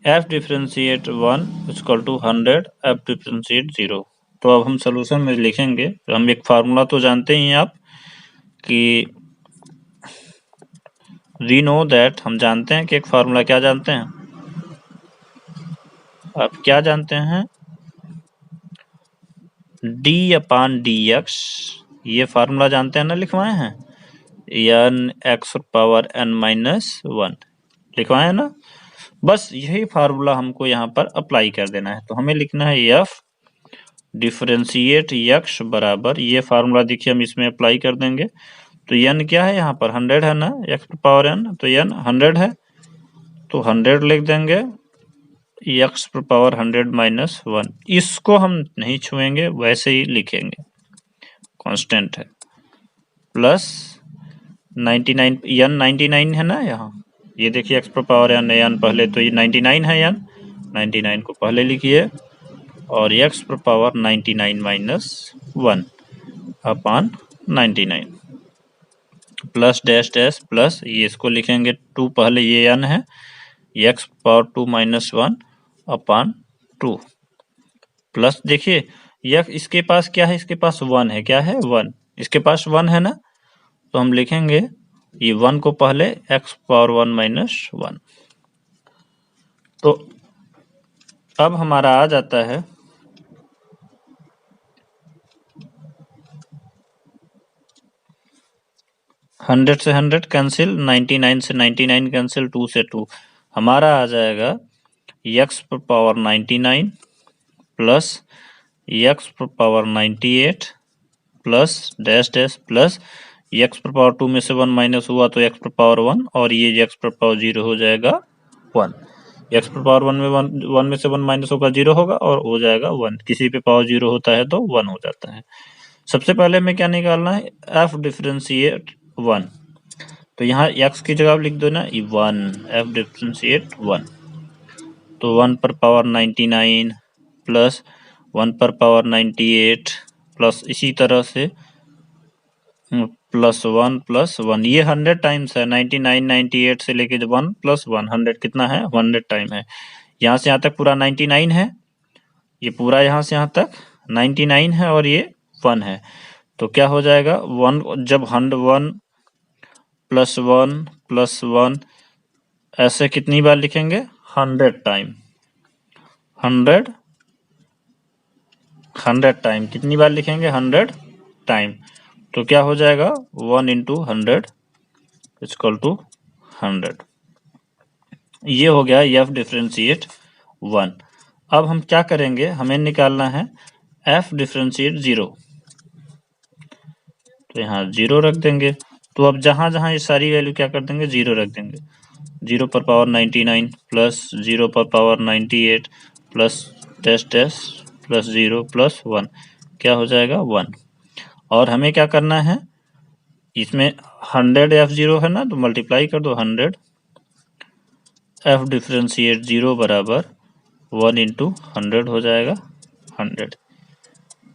f differentiate 1 equal to 100 f differentiate 0। तो अब हम सोल्यूशन में लिखेंगे, तो हम एक फार्मूला तो जानते ही हैं आप कि वी नो दैट, हम जानते हैं कि एक फार्मूला क्या जानते हैं आप, क्या जानते हैं, d अपॉन dx, ये फार्मूला जानते हैं ना, लिखवाए हैं, n x power n minus 1 लिखवाए हैं ना। बस यही फार्मूला हमको यहाँ पर अप्लाई कर देना है। तो हमें लिखना है f डिफरेंशिएट x बराबर, ये फार्मूला देखिए हम इसमें अप्लाई कर देंगे। तो n क्या है यहाँ पर, 100 है ना, x पावर n, तो n 100 है, तो 100 लिख देंगे, x पावर 100 माइनस 1, इसको हम नहीं छुएंगे, वैसे ही लिखेंगे, कांस्टेंट है, प्लस 99, n 99 है ना यहाँ, ये देखिए x पावर n पहले, तो ये 99 है, n 99 को पहले लिखिए, और x power 99 minus 1 upon 99 plus dash dash plus, ये इसको लिखेंगे 2 पहले, ये n है, x power 2 minus 1 upon 2 plus, देखिए यह इसके पास क्या है, इसके पास 1 है, क्या है 1, इसके पास 1 है ना, तो हम लिखेंगे ये 1 को पहले x पावर 1 माइनस 1। तो अब हमारा आ जाता है 100 से 100 कैंसिल, 99 से 99 कैंसिल, 2 से 2, हमारा आ जाएगा x power 99 plus x power 98 plus dash dash plus x power 2 में से 1 माइनस हुआ तो x पावर 1, और ये x पावर 0 हो जाएगा 1, x पावर 1 में 1 में से 1 माइनस होगा 0 होगा, और हो जाएगा 1, किसी पे पावर 0 होता है तो 1 हो जाता है। सबसे पहले हमें क्या निकालना है, f डिफरेंशिएट 1, तो यहाँ x की जगह लिख दो ना 1, f डिफरेंशिएट 1, तो 1 पर पावर 99 प्लस 1 पर पावर 98 प्लस इसी तरह से प्लस 1, ये 100 टाइम्स है, 99 98 से लेके 1 प्लस 1, 100 कितना है, 100 टाइम है, यहाँ से यहाँ तक पूरा 99 है, ये पूरा यहाँ से यहाँ तक 99 है, और ये 1 है, तो क्या हो जाएगा 1, जब 100 1 प्लस 1 ऐसे कितनी बार लिखेंगे, 100 टाइम, 100 टाइम कितनी बार लिखेंगे, 100 टाइम, तो क्या हो जाएगा 1 इंटू 100 इक्वल टू 100। ये हो गया f डिफरेंशिएट 1। अब हम क्या करेंगे, हमें निकालना है f डिफरेंशिएट 0, तो यहाँ 0 रख देंगे, तो अब जहां जहां ये सारी वैल्यू क्या कर देंगे, 0 रख देंगे, 0 पर पावर 99 प्लस 0 पर power 98 plus dash dash plus 0 plus 1, क्या हो जाएगा 1, और हमें क्या करना है, इसमें 100 f0 है ना, तो मल्टीप्लाई कर दो, 100 f डिफरेंशिएट 0 बराबर 1 इंटू 100 हो जाएगा 100।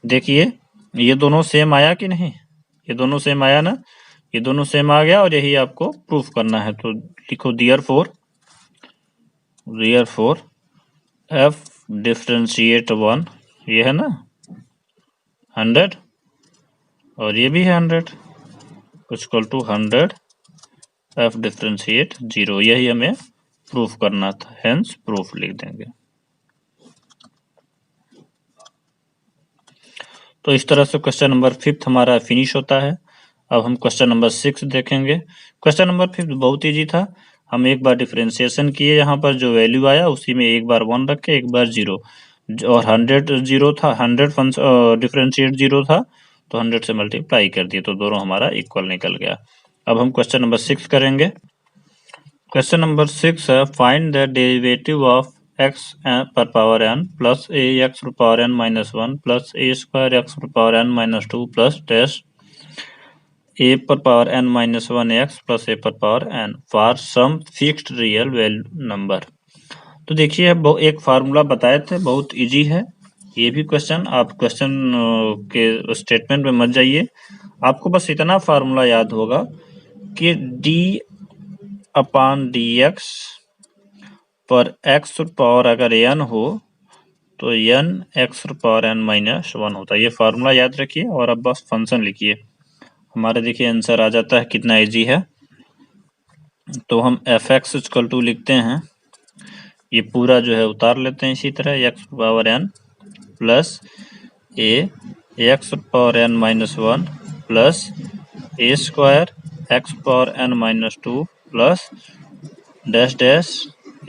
देखिए ये दोनों सेम आया कि नहीं, ये दोनों सेम आया ना, ये दोनों सेम आ गया, और यही आपको प्रूफ करना है, तो लिखो देयरफॉर f डिफरेंशिएट 1, ये है ना 100, और ये भी है 100, इक्वल टू 100 f डिफरेंशिएट 0, यही हमें प्रूफ करना था, हेंस प्रूफ लिख देंगे। तो इस तरह से क्वेश्चन नंबर 5 हमारा फिनिश होता है। अब हम क्वेश्चन नंबर 6 देखेंगे। क्वेश्चन नंबर 5 बहुत इजी था। हम एक बार डिफरेंशिएशन किए, यहाँ पर जो वैल्यू आया उसी में एक बार 1 रखे, एक बार 0, और 100 0 था, 100 डिफरेंशिएट 0 था तो 100 से मल्टीप्लाई कर दिए तो दोनों हमारा इक्वल निकल गया। अब हम क्वेश्चन नंबर 6 करेंगे। क्वेश्चन नंबर 6 है, find the derivative of x पर power n plus a x पर power n minus 1 plus a square x पर power n minus 2 plus dash a पर power n minus 1 x plus a पर power n for some fixed real value number. तो देखिए एक फार्मूला बताए थे, बहुत इजी है ये भी क्वेश्चन। आप क्वेश्चन के स्टेटमेंट में मत जाइए, आपको बस इतना फार्मूला याद होगा कि d अपॉन डी एक्स पर x पावर अगर n हो तो n x power n minus 1 होता है। ये फार्मूला याद रखिए और अब बस फंक्शन लिखिए। हमारे देखिए आंसर आ जाता है, कितना इजी है। तो हम एफ एक्स इक्वल टू लिखते हैं, ये पूरा जो है उतार लेते हैं इसी तरह, x power n plus a x power n minus 1 plus a square x power n minus 2 plus dash dash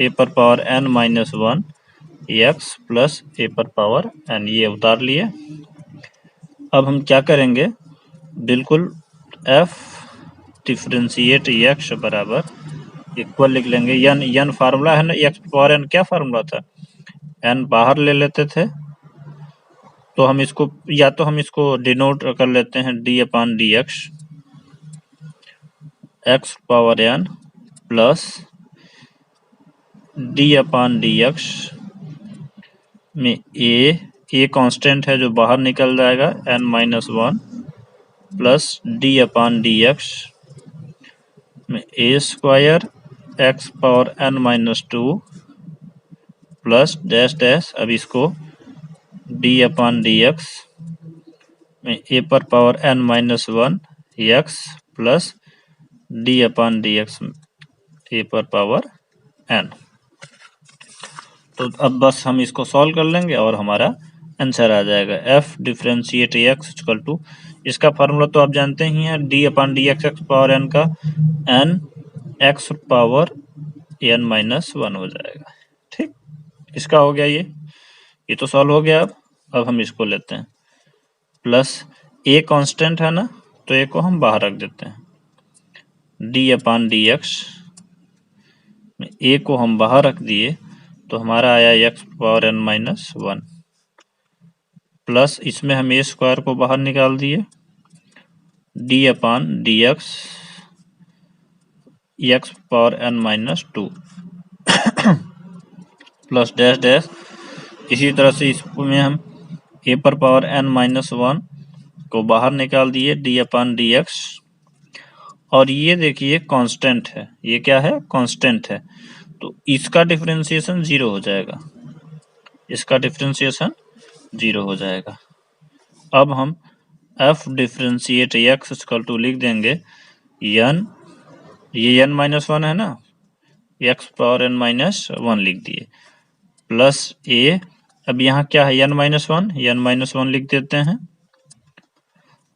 a पर power n minus 1 x plus a पर पावर n, ये उतार लिए। अब हम क्या करेंगे, बिल्कुल f डिफ्रेंशिएट x बराबर इक्वल लिख लेंगे। n फार्मूला है ना, x पावर n क्या फार्मूला था, n बाहर ले लेते थे तो हम इसको, या तो हम इसको डिनोट कर लेते हैं d upon d x, x power n plus d upon d x में a कांस्टेंट है जो बाहर निकल जाएगा, n minus 1 plus d upon d x में a square x power n minus 2 plus dash dash, अब इसको d अपॉन डी एक्स में a पर power n minus 1 x plus d upon d x a पर पावर n। तो अब बस हम इसको सॉल्व कर लेंगे और हमारा आंसर आ जाएगा। f differentiate x equal to, इसका फार्मूला तो आप जानते ही हैं, d upon d x x power n का n x power n minus 1 हो जाएगा। ठीक, इसका हो गया ये तो सॉल्व हो गया। अब हम इसको लेते हैं, प्लस a कांस्टेंट है ना तो a को हम बाहर रख देते हैं, d अपॉन डी एक्स में a को हम बाहर रख दिए तो हमारा आया x power n minus 1 plus इसमें हम a स्क्वायर को बाहर निकाल दिए, d upon d x x power n minus 2 plus dash dash, इसी तरह से इसमें हम a पर पावर n माइनस 1 को बाहर निकाल दिए, d अपॉन डी एक्स, और ये देखिए कांस्टेंट है, ये क्या है, कांस्टेंट है, तो इसका डिफरेंशिएशन 0 हो जाएगा, इसका डिफरेंशिएशन 0 हो जाएगा। अब हम f differentiate x equal to लिख देंगे n, ये n माइनस 1 है ना, x पावर n माइनस 1 लिख दिए, प्लस a, अब यहाँ क्या है, n माइनस 1 लिख देते हैं,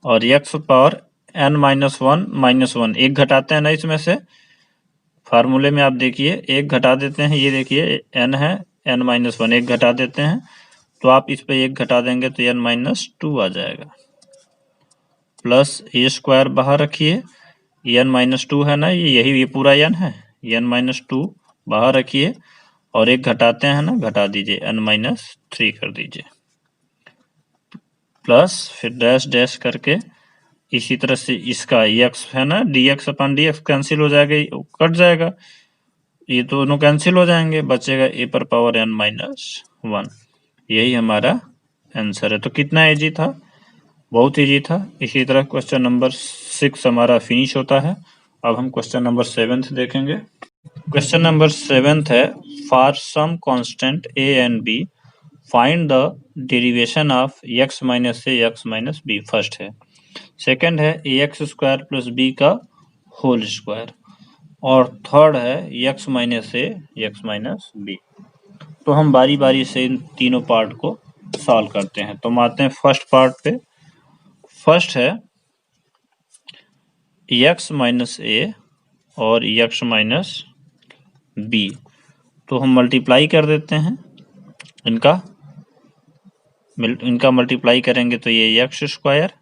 और x पावर n माइनस 1 एक घटाते हैं ना इसमें से, फार्मूले में आप देखिए एक घटा देते हैं, ये देखिए n है, n माइनस 1 एक घटा देते हैं, तो आप इस पे एक घटा देंगे तो n माइनस 2 आ जाएगा, प्लस a स्क्वायर बाहर रखिए, n माइनस 2 है ना, ये पूरा n है, n माइनस 2 बाहर रखिए और एक घटाते हैं ना, घटा दीजिए, n माइनस 3 कर दीजिए, प्लस फिर डैश डैश करके इसी तरह से इसका x है ना, dx अपन dx कैंसिल हो जाएगा, कट जाएगा, ये दोनों कैंसिल हो जाएंगे, बचेगा a पर पावर n माइनस 1। यही हमारा आंसर है। तो कितना इजी था, बहुत इजी था। इसी तरह क्वेश्चन नंबर 6 हमारा फिनिश होता है। अब हम क्वेश्चन नंबर 7 देखेंगे। क्वेश्चन नंबर 7 है, for some constant a and b find the derivation of x minus a x minus b, first है। सेकंड है ax स्क्वायर प्लस b का होल स्क्वायर। और थर्ड है x minus a x minus b. तो हम बारी बारी से इन तीनों पार्ट को सॉल्व करते हैं। तो हम आते हैं फर्स्ट पार्ट पे। फर्स्ट है x माइनस ए और x माइनस बी। तो हम मल्टीप्लाई कर देते हैं, इनका मल्टीप्लाई करेंगे तो ये x स्क्वायर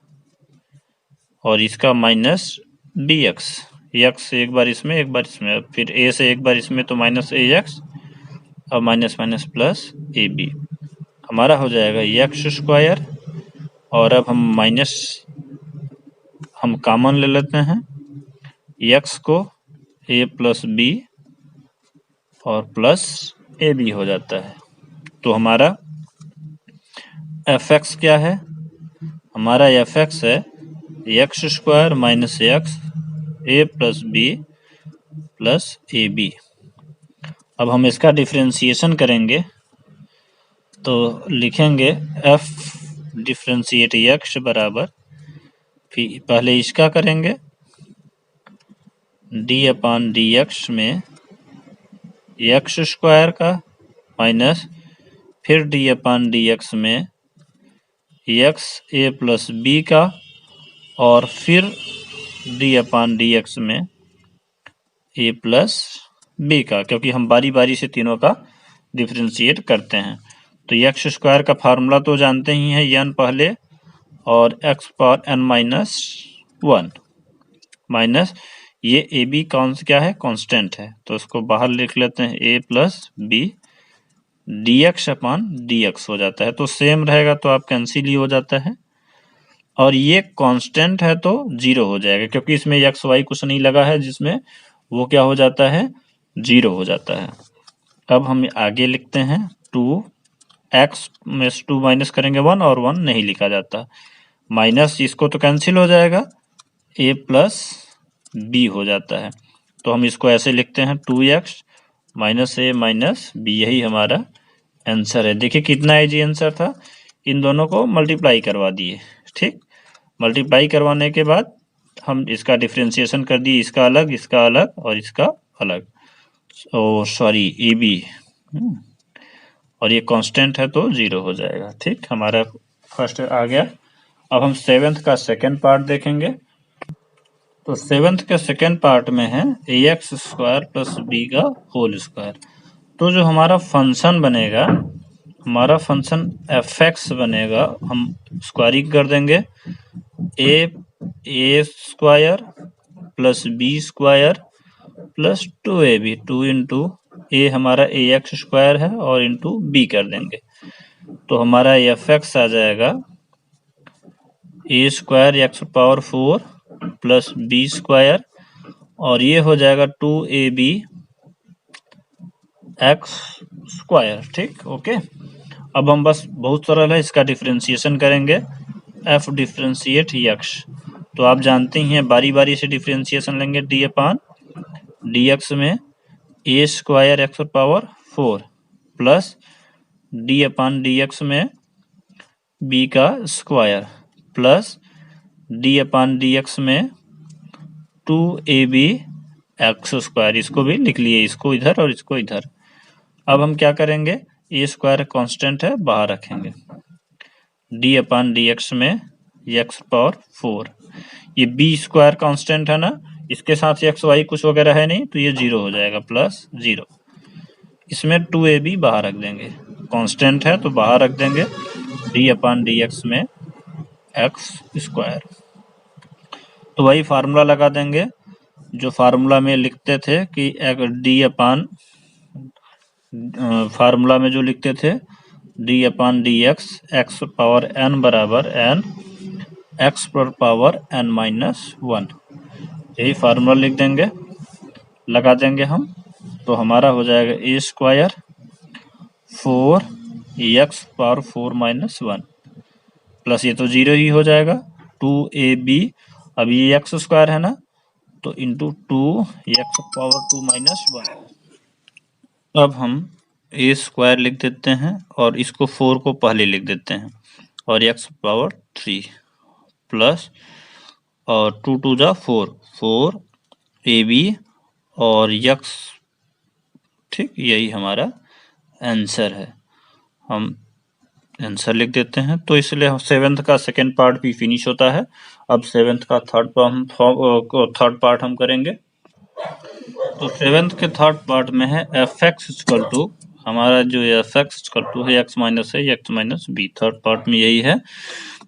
और इसका माइनस बी एक्स। एक्स एक बार इसमें एक बार इसमें, फिर a से एक बार इसमें तो माइनस ए एक्स और minus minus plus a b. हमारा हो जाएगा एक्स स्क्वायर और अब हम कॉमन ले लेते हैं, x को a प्लस बी और प्लस ए बी हो जाता है। तो हमारा एफ एक्स क्या है? हमारा एफ एक्स है x square minus x a plus b plus a b. अब हम इसका डिफ्रेंसिएशन करेंगे तो लिखेंगे एफ डिफ्रेंशिएट एक्स बराबर, फिर पहले इसका करेंगे डी अपान डी एक्स में एक्स स्क्वायर का माइनस फिर डी अपान डी एक्स में एक्स ए प्लस बी का और फिर डी अपान डी एक्स में ए प्लस बी का, क्योंकि हम बारी बारी से तीनों का डिफ्रेंशिएट करते हैं। तो एक्स स्क्वायर का फार्मूला तो जानते ही हैं, एन पहले और x power n minus one minus ये ए बी क्या है? कांस्टेंट है, तो इसको बाहर लिख लेते हैं ए प्लस बी डी एक्स अपान डी एक्स हो जाता है। तो सेम रहेगा तो आप कैंसिल ही हो जाता है और ये कांस्टेंट है तो जीरो हो जाएगा, क्योंकि इसमें एक्स वाई कुछ नहीं लगा है जिसमें वो क्या हो जाता है? जीरो हो जाता है। अब हम आगे लिखते हैं 2x में 2 माइनस करेंगे 1 और 1 नहीं लिखा जाता, माइनस इसको तो कैंसिल हो जाएगा, a प्लस बी हो जाता है। तो हम इसको ऐसे लिखते हैं 2x माइनस ए माइनस बी, यही हमारा आंसर है। देखिए कितना इजी आंसर था, इन दोनों को मल्टीप्लाई करवा दिए। ठीक, मल्टीप्लाई करवाने के बाद हम इसका डिफ्रेंसिएशन कर दिए, इसका अलग और इसका अलग, सॉरी ए बी, और ये कांस्टेंट है तो जीरो हो जाएगा। ठीक, हमारा फर्स्ट आ गया। अब हम सेवेंथ का सेकेंड पार्ट देखेंगे। तो सेवेंथ के सेकेंड पार्ट में है ए एक्स स्क्वायर प्लस बी का होल स्क्वायर। तो जो हमारा फंक्शन बनेगा, हमारा फंक्शन एफ एक्स बनेगा, हम स्क्वायरिंग कर देंगे a square plus b square plus 2ab, 2 into a हमारा ए एक्स स्क्वायर है और इंटू बी कर देंगे। तो हमारा एफ एक्स आ जाएगा a square x power 4 plus b square और ये हो जाएगा 2ab एक्स स्क्वायर। ठीक, ओके। अब हम बस बहुत सरल है, इसका डिफ्रेंसिएशन करेंगे, एफ डिफ्रेंशिएट एक्स। तो आप जानते ही हैं बारी बारी से डिफ्रेंसिएशन लेंगे, डी अपान डी एक्स में a square x power 4 plus d upon d x में बी का square plus d upon d x में 2ab एक्स स्क्वायर। इसको भी लिख लिए, इसको इधर और इसको इधर। अब हम क्या करेंगे, ए स्क्वायर कांस्टेंट है बाहर रखेंगे, डी अपान डी एक्स में एक्स पावर 4, ये बी स्क्वायर कांस्टेंट है ना, इसके साथ एक्स वाई कुछ वगैरह है नहीं तो ये जीरो हो जाएगा, प्लस जीरो। इसमें 2ab बाहर रख देंगे, कांस्टेंट है तो बाहर रख देंगे, डी अपान डी एक्स में एक्स स्क्वायर। तो वही फार्मूला लगा देंगे जो फार्मूला में लिखते थे कि डी अपान फार्मूला में जो लिखते थे D upon d x power N बराबर एन एक्स पर पावर एन माइनस 1, यही फार्मूला लिख देंगे, लगा देंगे हम। तो हमारा हो जाएगा a square 4 x power 4 minus 1 plus ये तो जीरो ही हो जाएगा, 2ab, अब ये एक्स स्क्वायर है ना तो इंटू 2 एक्स पावर 2 माइनस 1। अब हम ए स्क्वायर लिख देते हैं और इसको 4 को पहले लिख देते हैं और एक्स पावर 3 प्लस और 2 2 जा 4 4ab और यक्स, ठीक, यही हमारा आंसर है। हम आंसर लिख देते हैं। तो इसलिए सेवेंथ का सेकेंड पार्ट भी फिनिश होता है। अब सेवेंथ का थर्ड पार्ट हम करेंगे। तो सेवेंथ के थर्ड पार्ट में है एफ एक्स इक्वल टू, हमारा जो एफ एक्स इक्वल टू है एक्स माइनस है x minus b, third part में यही है।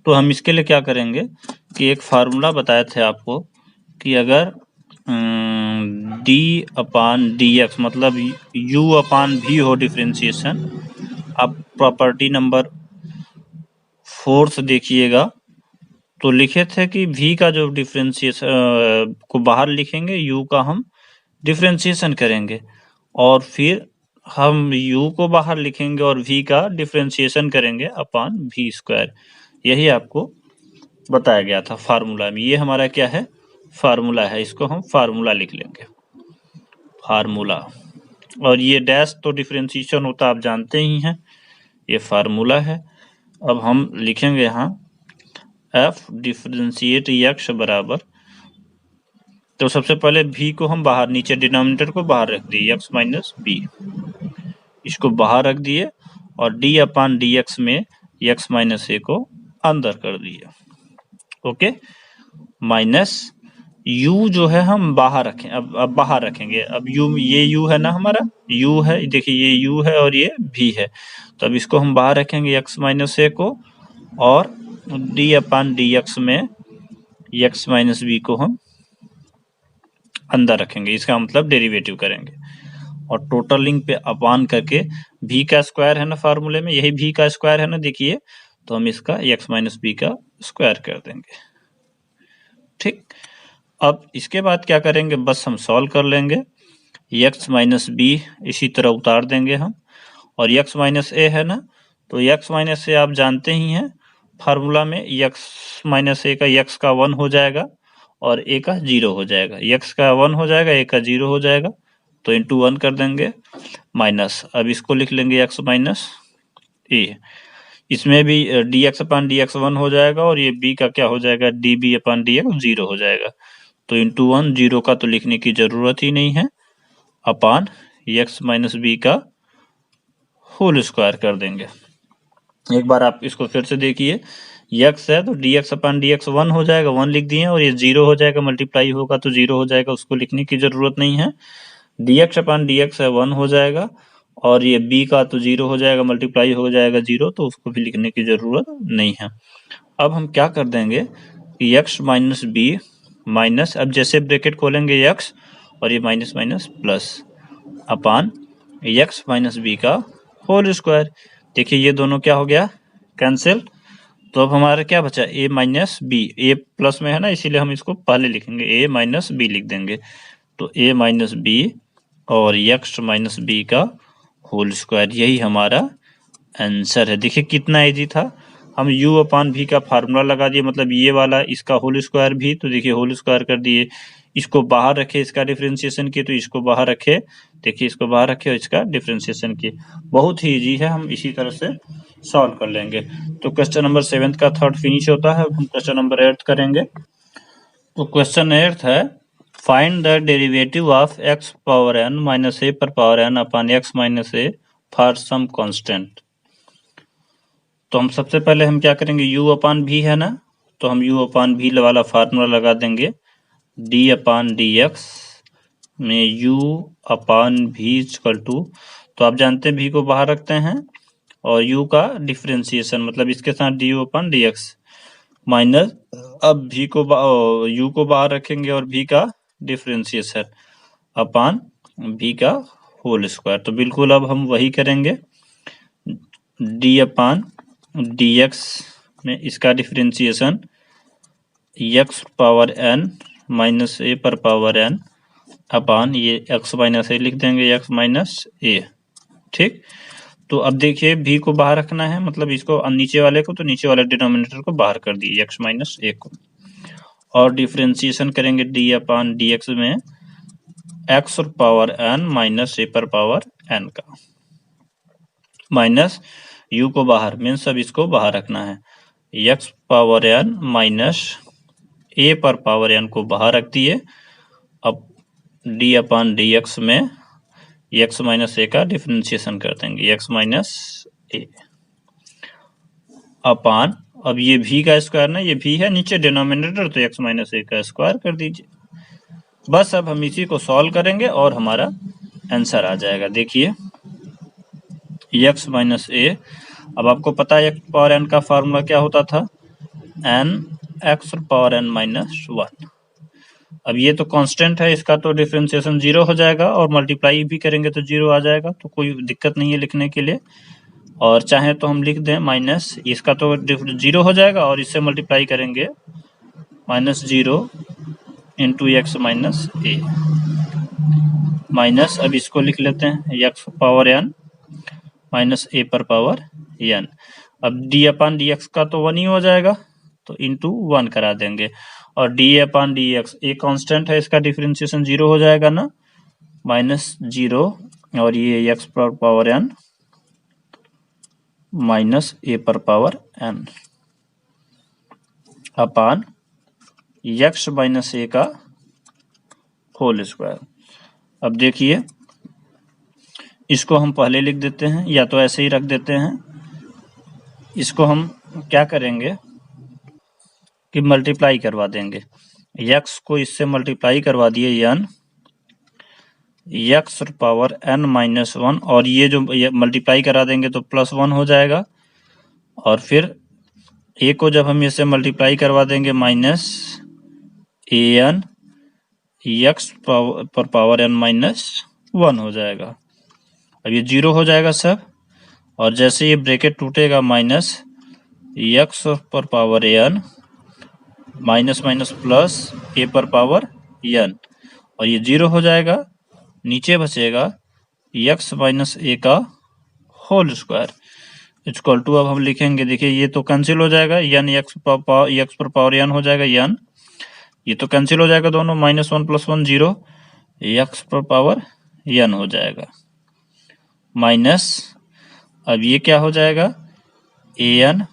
तो हम इसके लिए क्या करेंगे कि एक फार्मूला बताए थे आपको कि अगर डी अपान डी एक्स मतलब यू अपान भी हो डिफ्रेंशिएशन, आप प्रॉपर्टी नंबर 4 देखिएगा तो लिखे थे कि v का जो डिफ्रेंशिएशन को बाहर लिखेंगे, u का हम डिफ्रेंशिएशन करेंगे और फिर हम u को बाहर लिखेंगे और v का डिफ्रेंशिएशन करेंगे अपान v स्क्वायर। यही आपको बताया गया था फार्मूला में। ये हमारा क्या है, फार्मूला है। इसको हम फार्मूला लिख लेंगे, फार्मूला। और ये डैश तो डिफ्रेंशिएशन होता आप जानते ही हैं, ये फार्मूला है। अब हम लिखेंगे यहाँ एफ डिफ्रेंशिएट एक्स बराबर, तो सबसे पहले v को हम बाहर, नीचे डिनोमिनेटर को बाहर रख दिए, x माइनस बी, इसको बाहर रख दिए और d अपान डी एक्स में x माइनस ए को अंदर कर दिए। ओके, माइनस u जो है हम बाहर रखें, अब बाहर रखेंगे। अब u, ये u है ना हमारा, u है, देखिए ये u है और ये v है, तो अब इसको हम बाहर रखेंगे x माइनस ए को, और d अपान डी एक्स में x माइनस बी को हम अंदर रखेंगे, इसका मतलब डेरिवेटिव करेंगे। और टोटलिंग पे अपान करके v का स्क्वायर है ना फार्मूले में, यही v का स्क्वायर है ना, देखिए, तो हम इसका x माइनस बी का स्क्वायर कर देंगे। ठीक, अब इसके बाद क्या करेंगे, बस हम सॉल्व कर लेंगे। x माइनस बी इसी तरह उतार देंगे हम, और x माइनस ए है ना, तो x माइनस ए आप जानते ही हैं फार्मूला में, x माइनस ए का x का 1 हो जाएगा और a का 0 हो जाएगा, x का 1 हो जाएगा, a का 0 हो जाएगा, तो इंटू 1 कर देंगे, माइनस, अब इसको लिख लेंगे x माइनस ए, इसमें भी डी एक्स अपान डी एक्स 1 हो जाएगा और ये b का क्या हो जाएगा, डी बी अपान डी एक्स 0 हो जाएगा, तो इंटू 1, 0 का तो लिखने की जरूरत ही नहीं है, अपान x माइनस बी का होल स्क्वायर कर देंगे। एक बार आप इसको फिर से देखिए, x है तो डी एक्स अपान डी एक्स 1 हो जाएगा, 1 लिख दिए, और ये 0 हो जाएगा, मल्टीप्लाई होगा तो 0 हो जाएगा, उसको लिखने की जरूरत नहीं है। डी एक्स अपान डी एक्स है 1 हो जाएगा, और ये b का तो 0 हो जाएगा, मल्टीप्लाई हो जाएगा 0, तो उसको भी लिखने की जरूरत नहीं है। अब हम क्या कर देंगे कि x माइनस बी माइनस, अब जैसे ब्रैकेट खोलेंगे x और ये माइनस माइनस प्लस अपान x माइनस बी का होल स्क्वायर। देखिए ये दोनों क्या हो गया, कैंसिल, तो अब हमारा क्या बचा, a minus b, a plus में है ना, इसीलिए हम इसको पहले लिखेंगे, a माइनस बी लिख देंगे, तो a माइनस बी और x माइनस बी का होल स्क्वायर, यही हमारा आंसर है। देखिए कितना इजी था, हम u अपान v का फार्मूला लगा दिए, मतलब ये वाला इसका होल स्क्वायर भी, तो देखिए होल स्क्वायर कर दिए, इसको बाहर रखे, इसका डिफरेंशिएशन किए, तो इसको बाहर रखे, देखिए इसको बाहर रखे और इसका डिफरेंशिएशन किए, बहुत ही इजी है, हम इसी तरह से सॉल्व कर लेंगे। तो क्वेश्चन नंबर 7 का थर्ड फिनिश होता है। अब हम क्वेश्चन नंबर 8 करेंगे। तो क्वेश्चन 8 है, find the derivative of x power n minus a पर power n upon x minus a for some constant. तो हम सबसे पहले हम क्या करेंगे, u अपान भी है ना, तो हम u अपान भी वाला फार्मूला लगा देंगे, d अपान डी एक्स में u अपान भी इक्वल टू, तो आप जानते हैं v को बाहर रखते हैं और u का डिफरेंशिएशन, मतलब इसके साथ D upon d x minus, अब v को u को बाहर रखेंगे और v का डिफरेंशिएशन अपान v का होल स्क्वायर, तो बिल्कुल अब हम वही करेंगे, d अपान डी एक्स में इसका differentiation x power n minus a पर पावर n अपान ये x माइनस ए लिख देंगे, x माइनस ए। ठीक, तो अब देखिए v को बाहर रखना है, मतलब इसको नीचे वाले को, तो नीचे वाले डिनोमिनेटर को बाहर कर दिए, x माइनस ए को, और डिफरेंशिएशन करेंगे d अपान डी एक्स में x power n minus a पर पावर n का, माइनस u को बाहर, मीन्स अब इसको बाहर रखना है, x power n minus a पर पावर n को बाहर रख दिए, अब डी अपान डी एक्स में एक्स माइनस ए का डिफ्रेंशिएशन कर देंगे, एक्स माइनस ए अपान, अब ये v का स्क्वायर ना, ये v है नीचे डिनोमिनेटर, तो एक्स माइनस ए का स्क्वायर कर दीजिए। बस अब हम इसी को सॉल्व करेंगे और हमारा आंसर आ जाएगा। देखिए एक्स माइनस ए, अब आपको पता है एक्स पावर एन का फार्मूला क्या होता था, n x power n minus 1। अब ये तो कांस्टेंट है, इसका तो डिफरेंशिएशन 0 हो जाएगा और मल्टीप्लाई भी करेंगे तो 0 आ जाएगा, तो कोई दिक्कत नहीं है लिखने के लिए। और चाहे तो हम लिख दें माइनस, इसका तो 0 हो जाएगा और इससे मल्टीप्लाई करेंगे -0 इंटू एक्स माइनस ए माइनस, अब इसको लिख लेते हैं x power n minus a पर पावर एन। अब डी अपान डी एक्स का तो 1 ही हो जाएगा, तो इंटू 1 करा देंगे, और D upon d x a constant है, इसका डिफरेंशिएशन 0 हो जाएगा ना, -0 और ये एक्स पर पावर एन माइनस ए पर पावर एन अपान एक्स माइनस ए का होल स्क्वायर। अब देखिए इसको हम पहले लिख देते हैं या तो ऐसे ही रख देते हैं। इसको हम क्या करेंगे कि मल्टीप्लाई करवा देंगे, एक्स को इससे मल्टीप्लाई करवा दिए n x power n minus 1, और ये जो मल्टीप्लाई करा देंगे तो +1 हो जाएगा, और फिर ए को जब हम इससे मल्टीप्लाई करवा देंगे माइनस ए एन एक्स पर पावर एन माइनस 1 हो जाएगा। अब ये 0 हो जाएगा सब, और जैसे ये ब्रैकेट टूटेगा माइनस एक्स पर power n minus minus plus a पर पावर एन, और ये 0 हो जाएगा, नीचे बचेगा एक्स माइनस ए का होल स्क्वायर इक्वल टू, अब हम लिखेंगे, देखिए ये तो कैंसिल हो जाएगा, एन एक्स पर पावर एन हो जाएगा, एन ये तो कैंसिल हो जाएगा दोनों, -1 + 1 0, एक्स पर पावर एन हो जाएगा माइनस, अब ये क्या हो जाएगा ए एन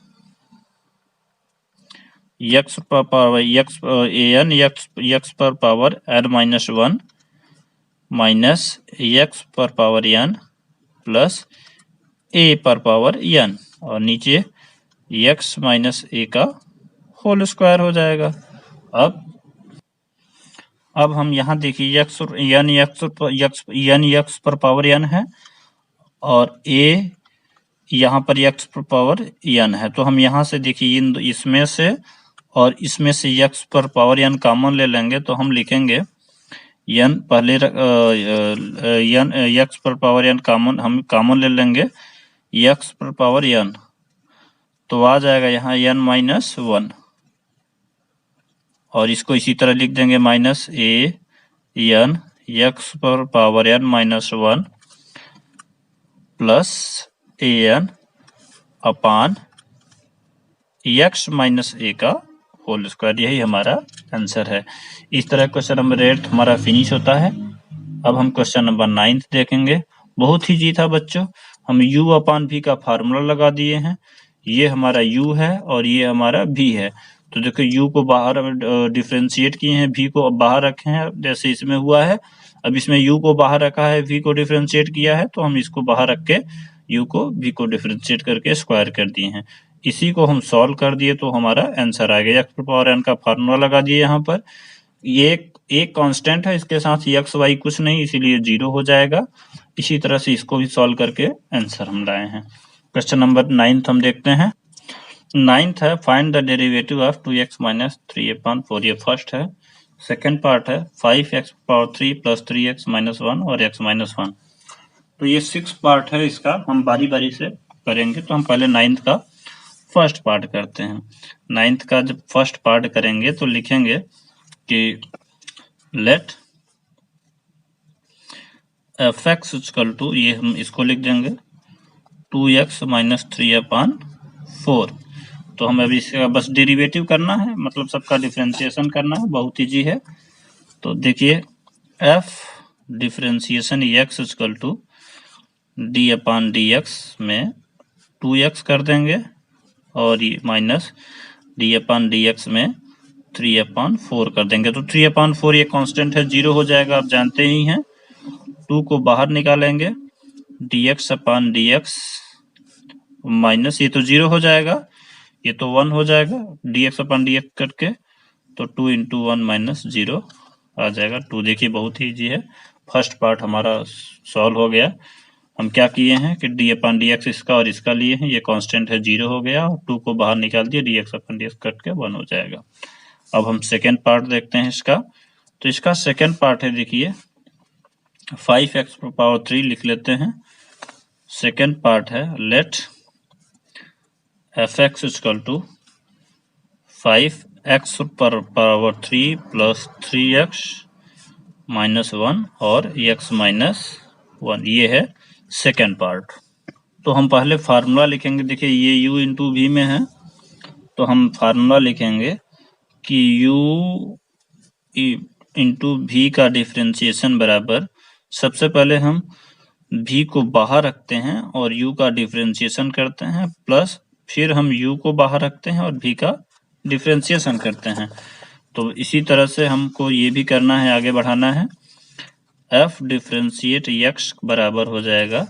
एक्स पर पावर एक्स पर power n minus 1 minus x पर पावर एन प्लस ए पर पावर एन, और नीचे एक्स माइनस ए का होल स्क्वायर हो जाएगा। अब हम यहाँ देखिए एक्स पर पावर एन है और ए यहाँ पर एक्स पर पावर एन है, तो हम यहाँ से देखिए इसमें से और इसमें से एक्स पर पावर एन कॉमन ले लेंगे, तो हम लिखेंगे एन पहले एन एक्स पर पावर एन हम कॉमन ले लेंगे एक्स पर पावर एन, तो आ जाएगा यहाँ n-1, और इसको इसी तरह लिख देंगे माइनस ए एन एक्स पर power n minus 1 plus A N upon x minus ए का होल स्क्वायर। यही हमारा आंसर है। इस तरह क्वेश्चन नंबर 8 हमारा फिनिश होता है। अब हम क्वेश्चन नंबर 9 देखेंगे। बहुत ही इजी था बच्चों, हम u अपान v का फार्मूला लगा दिए हैं। ये हमारा u है और ये हमारा v है, तो देखो u को बाहर डिफ्रेंशिएट किए हैं, v को बाहर रखे हैं, जैसे इसमें हुआ है। अब इसमें u को बाहर रखा है, v को डिफ्रेंशिएट किया है, तो हम इसको बाहर रख के u को v को डिफ्रेंशिएट करके स्क्वायर कर दिए हैं। इसी को हम सॉल्व कर दिए तो हमारा आंसर आ गया। एक्स पावर एन का फार्मूला लगा दिए यहाँ पर। ये एक कांस्टेंट है, इसके साथ एक्स वाई कुछ नहीं, इसीलिए 0 हो जाएगा। इसी तरह से इसको भी सॉल्व करके आंसर हम लाए हैं। क्वेश्चन नंबर 9 हम देखते हैं। 9 है find the derivative of 2x minus 3/4। ये फर्स्ट है। सेकेंड पार्ट है 5x power 3 plus 3x minus 1 और x माइनस 1। तो ये 6 पार्ट है, इसका हम बारी बारी से करेंगे। तो हम पहले 9 का फर्स्ट पार्ट करते हैं। 9 का जब फर्स्ट पार्ट करेंगे तो लिखेंगे कि लेट f(x) इक्वल टू, ये हम इसको लिख देंगे 2x माइनस 3/4। तो हमें अभी इसका बस डेरिवेटिव करना है, मतलब सबका डिफरेंशिएशन करना है, बहुत ईजी है। तो देखिए f differentiation x equal to d/dx में 2x कर देंगे और ये माइनस d/dx में 3/4 कर देंगे। तो 3/4 ये कांस्टेंट है, 0 हो जाएगा, आप जानते ही हैं। 2 को बाहर निकालेंगे, dx/dx माइनस, ये तो 0 हो जाएगा, ये तो 1 हो जाएगा, dx/dx करके तो 2 × 1 - 0 आ जाएगा। 2 देखिए बहुत ही ईजी है। फर्स्ट पार्ट हमारा सॉल्व हो गया। हम क्या किए हैं कि d/dx इसका और इसका लिए हैं, ये कांस्टेंट है, 0 हो गया, और 2 को बाहर निकाल दिया, dx/dx कट के 1 हो जाएगा। अब हम सेकेंड पार्ट देखते हैं इसका। तो इसका सेकेंड पार्ट है, देखिए 5x⁻³ लिख लेते हैं। सेकेंड पार्ट है, लेट f(x) = 5x⁻³ + 3x - 1 और x - 1, ये है सेकेंड पार्ट। तो हम पहले फार्मूला लिखेंगे, देखिए ये u × v में है, तो हम फार्मूला लिखेंगे कि u × v का डिफरेंशिएशन बराबर, सबसे पहले हम v को बाहर रखते हैं और u का डिफरेंशिएशन करते हैं, प्लस फिर हम u को बाहर रखते हैं और v का डिफरेंशिएशन करते हैं। तो इसी तरह से हमको ये भी करना है, आगे बढ़ाना है। f डिफरेंशिएट x बराबर हो जाएगा,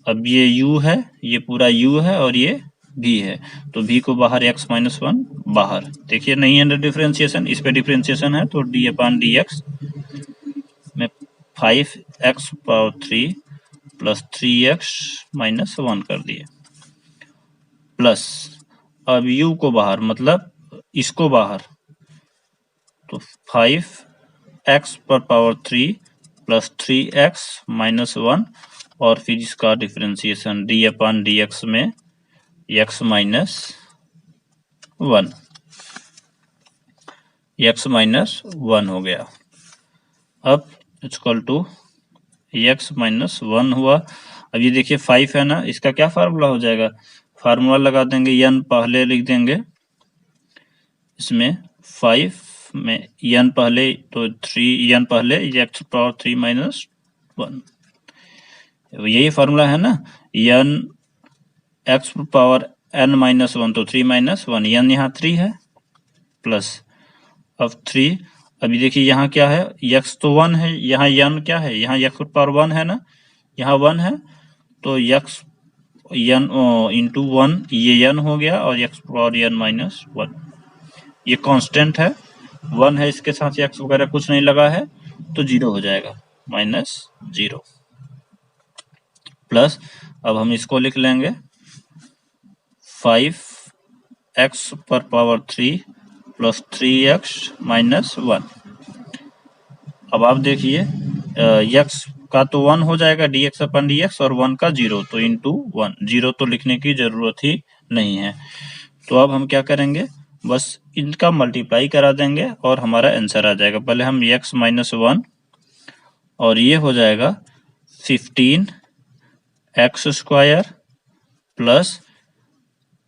अब ये u है, ये पूरा u है और ये v है, तो v को बाहर, x - 1 बाहर, देखिए नहीं है डिफरेंशिएशन, इस पे डिफरेंशिएशन है, तो d/dx में 5x⁻³ + 3x - 1 कर दिए, प्लस अब u को बाहर, मतलब इसको बाहर, तो 5x⁻³ + 3x - 1 और फिर इसका डिफरेंशिएशन d/dx में x - 1 हो गया। अब इक्वल टू x - 1 हुआ। अब ये देखिए 5 है ना, इसका क्या फार्मूला हो जाएगा, फार्मूला लगा देंगे, n पहले लिख देंगे इसमें, 5 में n पहले, तो 3 n पहले, x⁻³ - 1, यही फार्मूला है ना, n x⁻n - 1 तो 3 - 1, n यहाँ 3 है, प्लस अब 3, अभी देखिए यहाँ क्या है, x तो 1 है, यहाँ n क्या है, यहाँ x⁻1 है ना, यहाँ 1 है, तो x n × 1 ये n हो गया, और x⁻n - 1 ये कांस्टेंट है, 1 है, इसके साथ x वगैरह कुछ नहीं लगा है, तो 0 हो जाएगा, -0, प्लस अब हम इसको लिख लेंगे 5x⁻³ + 3x - 1। अब आप देखिए x का तो 1 हो जाएगा, dx/dx, और 1 का 0, तो × 1, 0 तो लिखने की जरूरत ही नहीं है। तो अब हम क्या करेंगे, बस इनका मल्टीप्लाई करा देंगे और हमारा आंसर आ जाएगा। पहले हम x - 1 और ये हो जाएगा 15x² +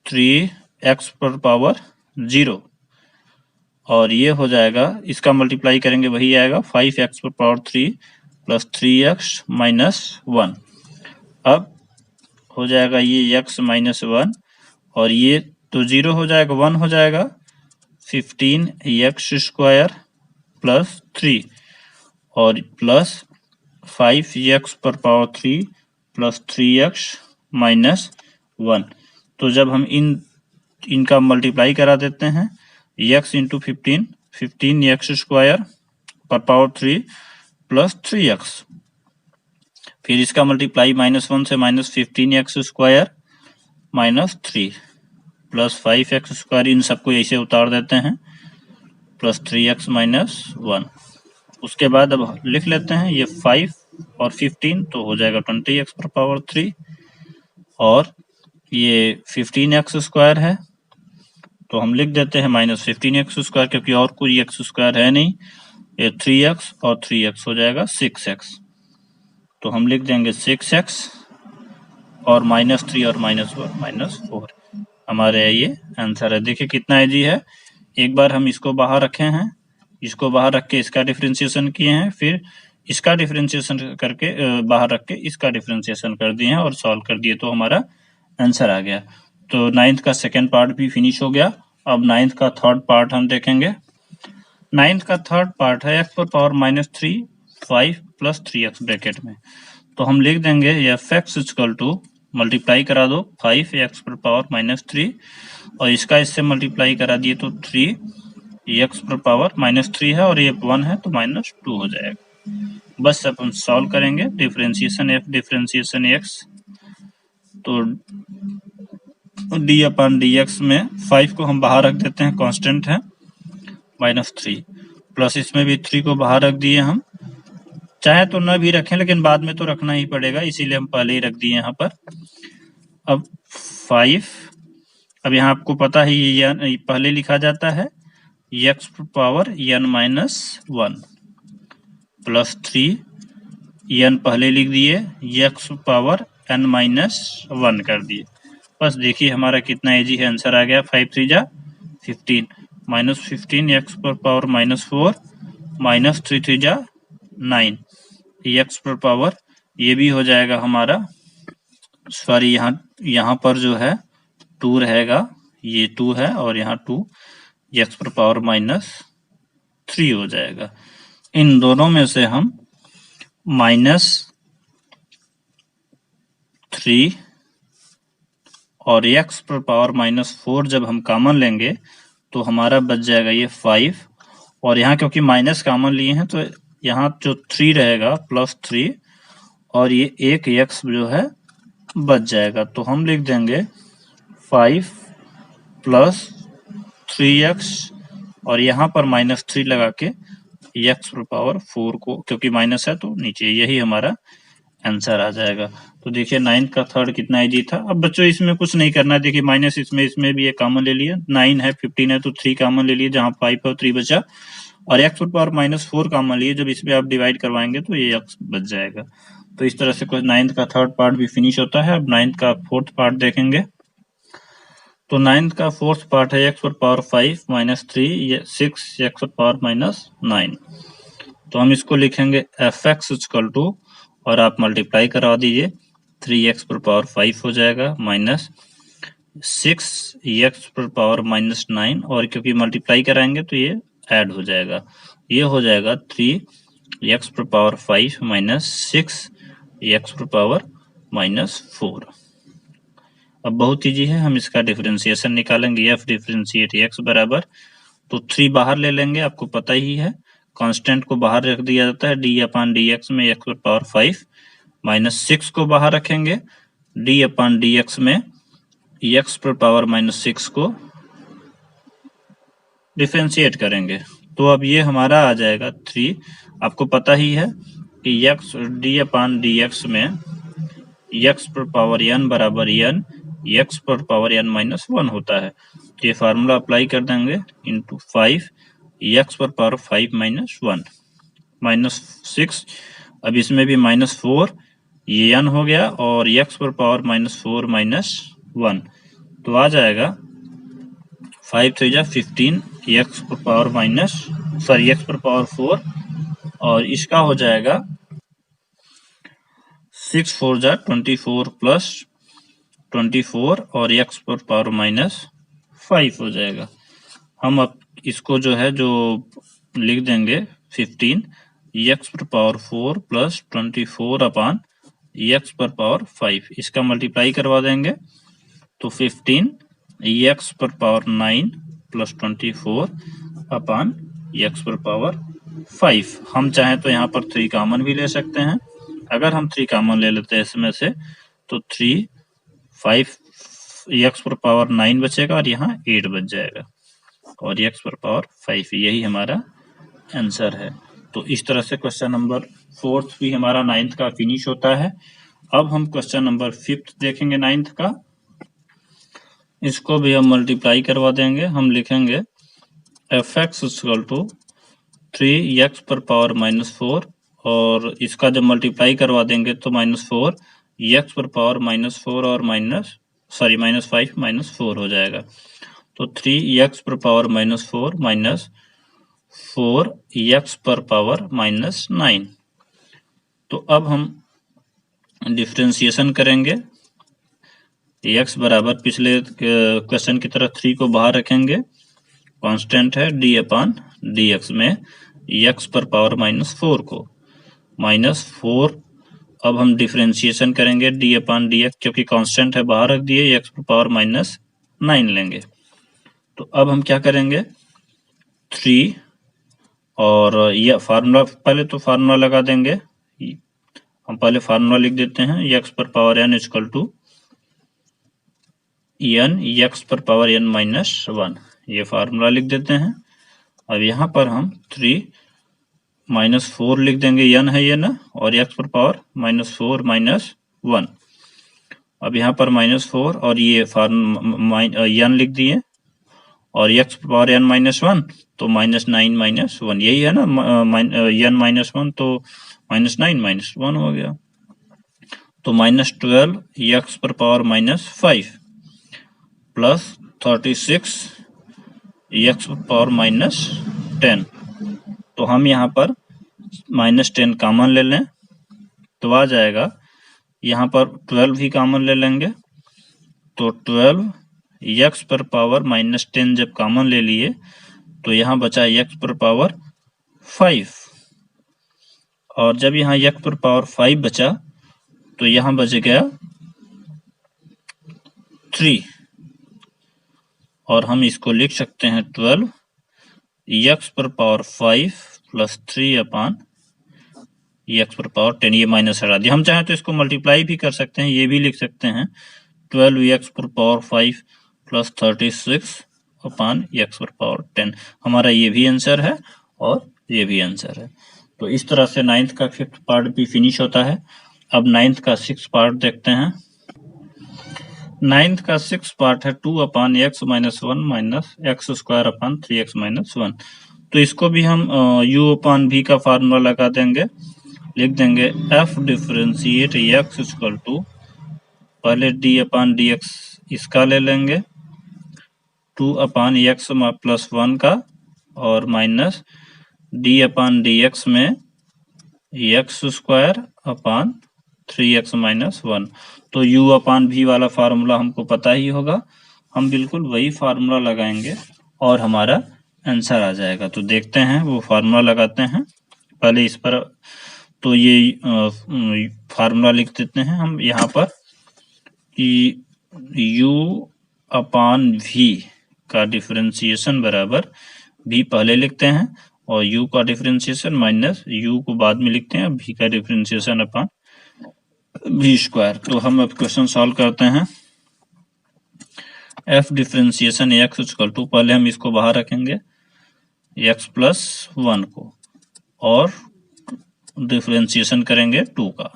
3x⁻0, और ये हो जाएगा, इसका मल्टीप्लाई करेंगे वही आएगा, 5x⁻³ + 3x - 1। अब हो जाएगा ये x - 1 और ये तो 0 हो जाएगा, 1 हो जाएगा, 15x² + 3 और प्लस 5x⁻³ + 3x - 1। तो जब हम इनका मल्टीप्लाई करा देते हैं, x × 15, 15x² + 3x, फिर इसका मल्टीप्लाई -1 से, -15x² - 3 + 5x², इन सबको ऐसे उतार देते हैं, + 3x - 1। उसके बाद अब लिख लेते हैं, ये 5 और 15 तो हो जाएगा 20x⁻³ और ये 15x² है, तो हम लिख देते हैं -15x², क्योंकि और कोई x² है नहीं, ये 3x और 3x हो जाएगा 6x, तो हम लिख देंगे 6x और -3 और -1 -4, हमारे ये आंसर है। देखिए कितना इजी है, एक बार हम इसको बाहर रखे हैं, इसको बाहर रख के इसका डिफरेंशिएशन किए हैं, फिर इसका डिफरेंशिएशन करके बाहर रख के इसका डिफरेंशिएशन कर दिए हैं और सॉल्व कर दिए, तो हमारा आंसर आ गया। तो 9th का सेकेंड पार्ट भी फिनिश हो गया। अब नाइन्थ का थर्ड पार्ट हम देखेंगे। नाइन्थ का थर्ड पार्ट है एक्स पर पावर -3 5 + 3x ब्रैकेट में। तो हम लिख देंगे f x equal to, multiply करा दो 5 x पर पावर -3 और इसका इससे मल्टीप्लाई करा दिए तो 3 x पर पावर -3 है और ये 1 है तो -2 हो जाएगा। बस अब हम सॉल्व करेंगे डिफरेंशिएशन f डिफरेंशिएशन x, तो d/dx में 5 को हम बाहर रख देते हैं, कांस्टेंट है, -3 प्लस इसमें भी 3 को बाहर रख दिए हम, चाहे तो न भी रखें लेकिन बाद में तो रखना ही पड़ेगा इसीलिए हम पहले ही रख दिए यहाँ पर। अब 5, अब यहाँ आपको पता ही ये पहले लिखा जाता है x पर पावर n-1 प्लस 3 n पहले लिख दिए, x पर पावर n-1 कर दिए। बस देखिए हमारा कितना इजी है, आंसर आ गया 5 3 जा 15 -15 x पर पावर -4 -3 3 जा 9 x पर पावर, ये भी हो जाएगा हमारा, सॉरी यहाँ पर जो है 2 रहेगा, ये 2 है और यहाँ 2 x पर पावर -3 हो जाएगा। इन दोनों में से हम -3 और x पर पावर -4 जब हम कॉमन लेंगे तो हमारा बच जाएगा ये 5, और यहाँ क्योंकि माइनस कॉमन लिए हैं तो यहाँ जो 3 रहेगा +3 और ये एक x जो है बच जाएगा, तो हम लिख देंगे 5 + 3x और यहाँ पर -3 लगा के x पर पावर 4 को, क्योंकि माइनस है तो नीचे, यही हमारा आंसर आ जाएगा। तो देखिए नाइन्थ का थर्ड कितना इजी था। अब बच्चों इसमें कुछ नहीं करना है, देखिए माइनस इसमें भी एक कॉमन ले लिया, 9 है 15 है तो 3 कॉमन ले लिए, जहाँ 5 और 3 बचा, और x पर पावर -4 कॉमन लिए, जब इसमें आप डिवाइड करवाएंगे तो ये x बच जाएगा। तो इस तरह से कुछ नाइन्थ का थर्ड पार्ट भी फिनिश होता है। अब नाइन्थ का फोर्थ पार्ट देखेंगे। तो नाइन्थ का फोर्थ पार्ट है x पर पावर 5 -3 6 x पर पावर -9। तो हम इसको लिखेंगे एफ एक्स इक्वल टू, और आप मल्टीप्लाई करवा दीजिए, 3x पर पावर 5 हो जाएगा -6x पर पावर -9, और क्योंकि मल्टीप्लाई कराएंगे तो ये ऐड हो जाएगा, ये हो जाएगा 3x पर पावर 5 -6x पर पावर -4। अब बहुत ईजी है, हम इसका डिफरेंशिएशन निकालेंगे, f डिफरेंशिएट x बराबर, तो 3 बाहर ले लेंगे, आपको पता ही है कांस्टेंट को बाहर रख दिया जाता है, d/dx में x पर पावर 5 -6 को बाहर रखेंगे, d/dx में x पर पावर -6 को डिफरेंशिएट करेंगे, तो अब ये हमारा आ जाएगा 3। आपको पता ही है कि x d/dx में x पर पावर n बराबर n x पर पावर n-1 होता है, तो ये फार्मूला अप्लाई कर देंगे इंटू 5 x पर पावर 5 -1 -6, अब इसमें भी -4, ये n हो गया, और x पर पावर -4 -1, तो आ जाएगा 5 3 जा 15 x पर पावर x पर पावर 4, और इसका हो जाएगा 6 4 जा 24 प्लस 24 और x पर पावर -5 हो जाएगा। हम अब इसको जो है जो लिख देंगे 15 x पर पावर 4 प्लस 24 अपान x पर पावर 5, इसका मल्टीप्लाई करवा देंगे तो 15 x पर पावर 9 प्लस 24 अपान x पर पावर 5। हम चाहें तो यहाँ पर 3 कॉमन भी ले सकते हैं, अगर हम 3 कॉमन ले लेते हैं इसमें से तो 3 5 x पर पावर 9 बचेगा और यहाँ 8 बच जाएगा, और x पर पावर 5, यही हमारा आंसर है। तो इस तरह से क्वेश्चन नंबर 4 भी हमारा 9th का फिनिश होता है। अब हम क्वेश्चन नंबर 5 देखेंगे 9th का, इसको भी हम मल्टीप्लाई करवा देंगे, हम लिखेंगे f x equal to 3x पर पावर -4, और इसका जब मल्टीप्लाई करवा देंगे तो -4 x पर पावर -4 और -5 -4 हो जाएगा, तो 3x पर पावर -4 4x पर पावर -9। तो अब हम डिफरेंशिएशन करेंगे, x बराबर पिछले क्वेश्चन की तरह 3 को बाहर रखेंगे, कांस्टेंट है डी अपान डी एक्स में एक्स पर पावर -4 को -4, अब हम डिफरेंशिएशन करेंगे डी अपान डी एक्स, क्योंकि कांस्टेंट है बाहर रख दिए, एक्स पर पावर -9 लेंगे। तो अब हम क्या करेंगे 3 और ये फार्मूला, पहले तो फार्मूला लगा देंगे, हम पहले फार्मूला लिख देते हैं एक्स पर power n equal to n x पर पावर n -1, ये फार्मूला लिख देते हैं। अब यहाँ पर हम 3 -4 लिख देंगे, n है ये ना, और x पर पावर -4 -1, अब यहाँ पर -4 और ये n लिख दिए, और x पर पावर n -1 तो -9 -1, यही है ना, n -1 तो -9 -1 हो गया, तो -12 x पर पावर -5 प्लस 36 x पर पावर -10। तो हम यहाँ पर -10 कॉमन ले लें तो आ जाएगा, यहाँ पर 12 भी कॉमन ले लेंगे, तो 12 x पर पावर -10 जब कॉमन ले लिए तो यहाँ बचा x पर पावर 5, और जब यहाँ x पर पावर 5 बचा तो यहाँ बच गया 3, और हम इसको लिख सकते हैं 12 x पर पावर 5 प्लस 3 अपान x पर पावर 10, ये माइनस हटा दिया। हम चाहें तो इसको मल्टीप्लाई भी कर सकते हैं, ये भी लिख सकते हैं 12 x पर पावर 5 प्लस 36 अपान x पर पावर 10, हमारा ये भी आंसर है और ये भी आंसर है। तो इस तरह से 9th का 5th पार्ट भी फिनिश होता है। अब 9th का 6th पार्ट देखते हैं। 9th का 6th पार्ट है 2 upon x -1 minus x square upon 3x -1, तो इसको भी हम u अपान v का फार्मूला लगा देंगे, लिख देंगे f differentiate x equal to, पहले d अपान डी एक्स इसका ले लेंगे, 2 अपान x प्लस 1 का, और minus d upon d x में एक्स स्क्वायर अपान 3x -1। तो u अपान v वाला फार्मूला हमको पता ही होगा, हम बिल्कुल वही फार्मूला लगाएंगे और हमारा आंसर आ जाएगा। तो देखते हैं वो फार्मूला लगाते हैं, पहले इस पर तो ये फार्मूला लिख देते हैं हम यहाँ पर कि u अपान v का डिफरेंशिएशन बराबर v पहले लिखते हैं और u का डिफरेंशिएशन माइनस u को बाद में लिखते हैं, v का डिफरेंशिएशन अपान v स्क्वायर। तो हम अब क्वेश्चन सॉल्व करते हैं। f differentiation x equal to, पहले हम इसको बाहर रखेंगे x प्लस 1 को, और डिफरेंशिएशन करेंगे 2 का,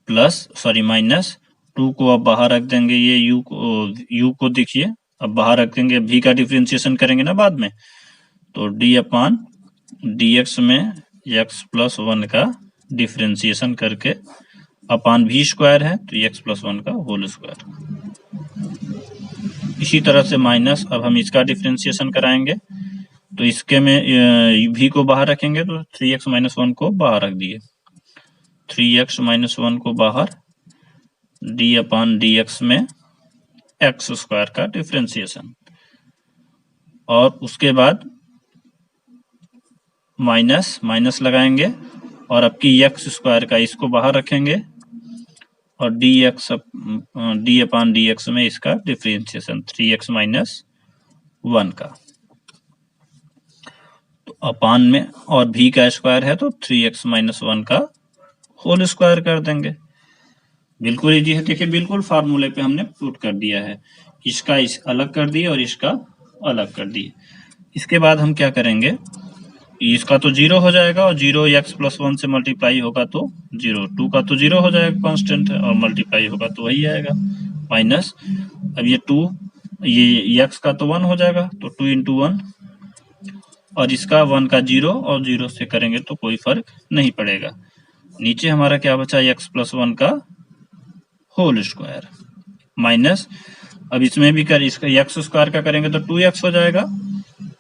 प्लस सॉरी माइनस 2 को अब बाहर रख देंगे, ये u को देखिए अब बाहर रख देंगे, v का डिफरेंशिएशन करेंगे ना बाद में, तो d अपान डी एक्स में x प्लस 1 का डिफरेंशिएशन करके अपान v स्क्वायर है तो x प्लस 1 का होल स्क्वायर। इसी तरह से माइनस, अब हम इसका डिफरेंशिएशन कराएंगे, तो इसके में v को बाहर रखेंगे तो 3x - 1 को बाहर रख दिए, 3x - 1 को बाहर, d अपान डी एक्स में x स्क्वायर का डिफरेंशिएशन, और उसके बाद माइनस माइनस लगाएंगे और अब की x स्क्वायर का इसको बाहर रखेंगे, और d अपान डी एक्स में इसका डिफरेंशिएशन 3x - 1 का, तो अपान में, और v का स्क्वायर है तो 3x - 1 का होल स्क्वायर कर देंगे। बिल्कुल इजी है, देखिए बिल्कुल फार्मूले पे हमने पुट कर दिया है, इसका इस अलग कर दिए और इसका अलग कर दिए। इसके बाद हम क्या करेंगे, इसका तो 0 हो जाएगा, और 0 x प्लस 1 से मल्टीप्लाई होगा तो 0, 2 का तो 0 हो जाएगा, कांस्टेंट है, और मल्टीप्लाई होगा तो वही आएगा माइनस, अब ये 2, ये x का तो 1 हो जाएगा, तो 2 × 1, और इसका 1 का 0, और 0 से करेंगे तो कोई फर्क नहीं पड़ेगा। नीचे हमारा क्या बचा, x प्लस 1 का होल स्क्वायर माइनस, अब इसमें भी कर, इसका x स्क्वायर का करेंगे तो 2x हो जाएगा,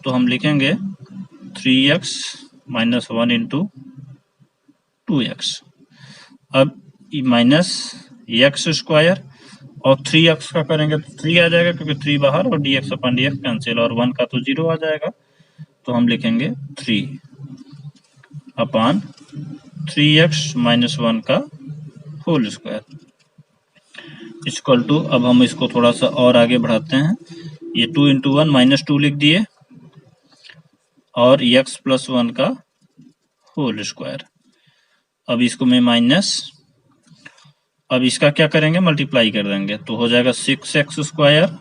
तो हम लिखेंगे 3x - 1 × 2x, अब माइनस x स्क्वायर, और 3x का करेंगे तो 3 आ जाएगा, क्योंकि 3 बाहर और dx अपन dx कैंसिल, और 1 का तो 0 आ जाएगा, तो हम लिखेंगे 3 अपान 3x माइनस 1 का होल स्क्वायर इक्वल टू, अब हम इसको थोड़ा सा और आगे बढ़ाते हैं, ये 2 इंटू 1 माइनस 2 लिख दिए, और x प्लस 1 का होल स्क्वायर। अब इसको मैं माइनस, अब इसका क्या करेंगे, मल्टीप्लाई कर देंगे, तो हो जाएगा 6x स्क्वायर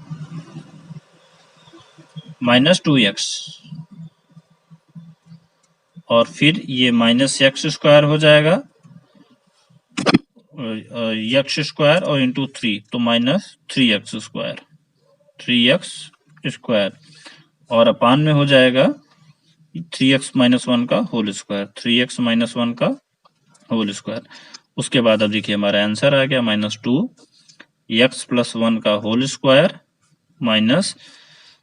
माइनस 2x, और फिर ये माइनस एक्स स्क्वायर हो जाएगा, एक्स स्क्वायर और इंटू 3, तो minus 3x square, 3x square, और अपान में हो जाएगा 3x माइनस 1 का होल स्क्वायर, 3x माइनस 1 का होल स्क्वायर। उसके बाद अब देखिए हमारा आंसर आ गया -2x प्लस 1 का whole square minus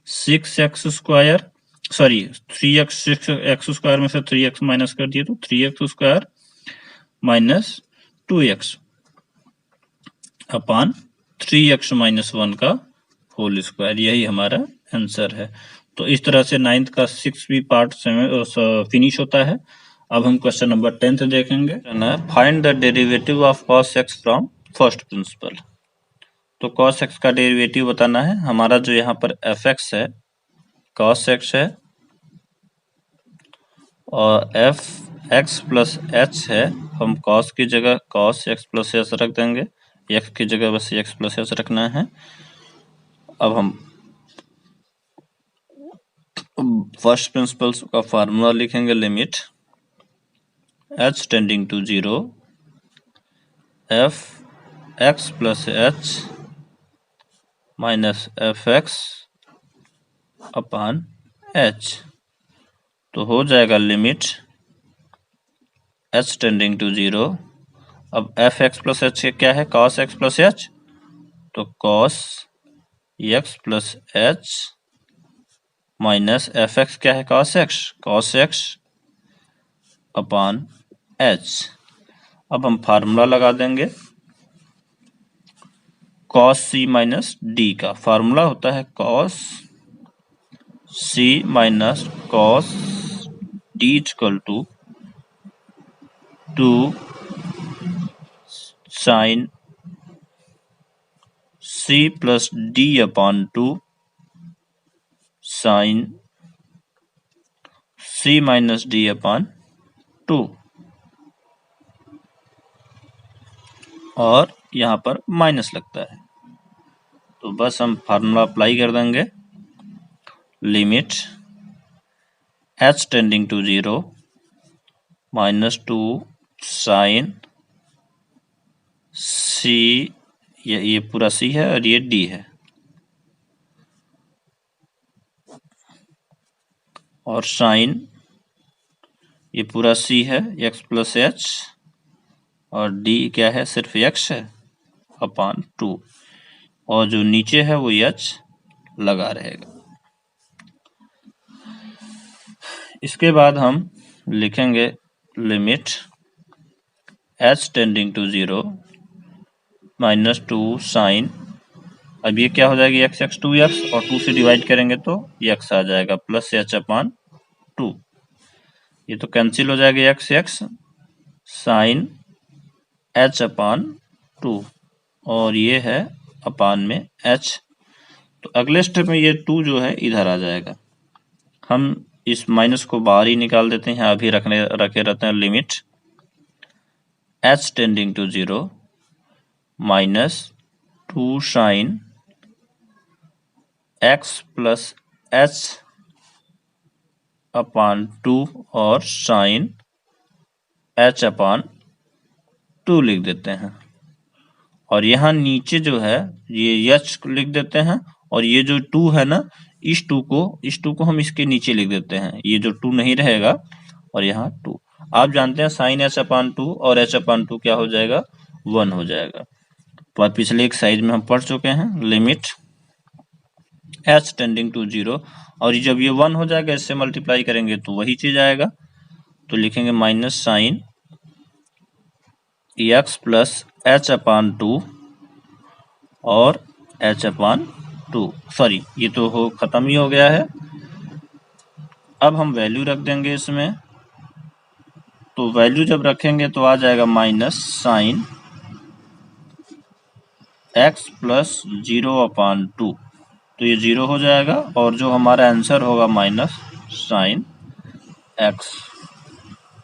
6x square, sorry 3x, 6x square में से 3x माइनस कर दिए तो 3x स्क्वायर माइनस 2x अपान 3x माइनस 1 का होल स्क्वायर, यही हमारा आंसर है। तो इस तरह से 9th का 6 भी पार्ट फिनिश होता है। अब हम क्वेश्चन नंबर 10th देखेंगे। Find the derivative of cos x from first principle. तो cos x का डेरिवेटिव बताना है। हमारा जो यहाँ पर fx है cos x है, और fx प्लस h है, हम cos की जगह cos x प्लस h रख देंगे, x की जगह बस x प्लस h रखना है। अब हम फर्स्ट प्रिंसिपल का फार्मूला लिखेंगे, limit h tending to 0 f x plus h minus f x upon h, तो हो जाएगा लिमिट h टेंडिंग टू 0। अब एफ एक्स प्लस एच क्या है, cos x प्लस एच, तो cos x plus H minus f x क्या है, cos x अपान h। अब हम फार्मूला लगा देंगे cos c माइनस डी का, फार्मूला होता है cos c minus cos d equal to 2 sine c plus d upon 2 sine c minus d upon 2, और यहाँ पर माइनस लगता है, तो बस हम फार्मूला अप्लाई कर देंगे, limit h tending to 0 -2 sine c, ये पूरा c है और ये d है, और साइन ये पूरा c है x प्लस h, और d क्या है, सिर्फ x है अपान 2, और जो नीचे है वो h लगा रहेगा। इसके बाद हम लिखेंगे limit h tending to 0 -2 sine, अब ये क्या हो जाएगी x 2x, और 2 से डिवाइड करेंगे तो x आ जाएगा, प्लस h अपान 2, ये तो कैंसिल हो जाएगा x साइन h अपान 2, और ये है अपान में h, तो अगले स्टेप में ये 2 जो है इधर आ जाएगा, हम इस माइनस को बाहर ही निकाल देते हैं, अभी रखे रहते हैं limit h tending to 0 -2 sine x plus h upon 2, और साइन h अपान 2 लिख देते हैं, और यहाँ नीचे जो है ये h लिख देते हैं, और ये जो 2 है ना, इस 2 को हम इसके नीचे लिख देते हैं, ये जो 2 नहीं रहेगा, और यहाँ 2, आप जानते हैं साइन h अपान 2 और h अपान 2 क्या हो जाएगा, 1 हो जाएगा। तो पिछले एक्सरसाइज में हम पढ़ चुके हैं, लिमिट h टेंडिंग टू 0, और जब ये 1 हो जाएगा इससे मल्टीप्लाई करेंगे तो वही चीज आएगा, तो लिखेंगे minus sine x plus h upon 2, और h/2। सॉरी, ये तो हो खत्म ही हो गया है। अब हम वैल्यू रख देंगे इसमें, तो वैल्यू जब रखेंगे तो आ जाएगा माइनस साइन x प्लस 0/2, तो ये 0 हो जाएगा और जो हमारा आंसर होगा माइनस साइन x।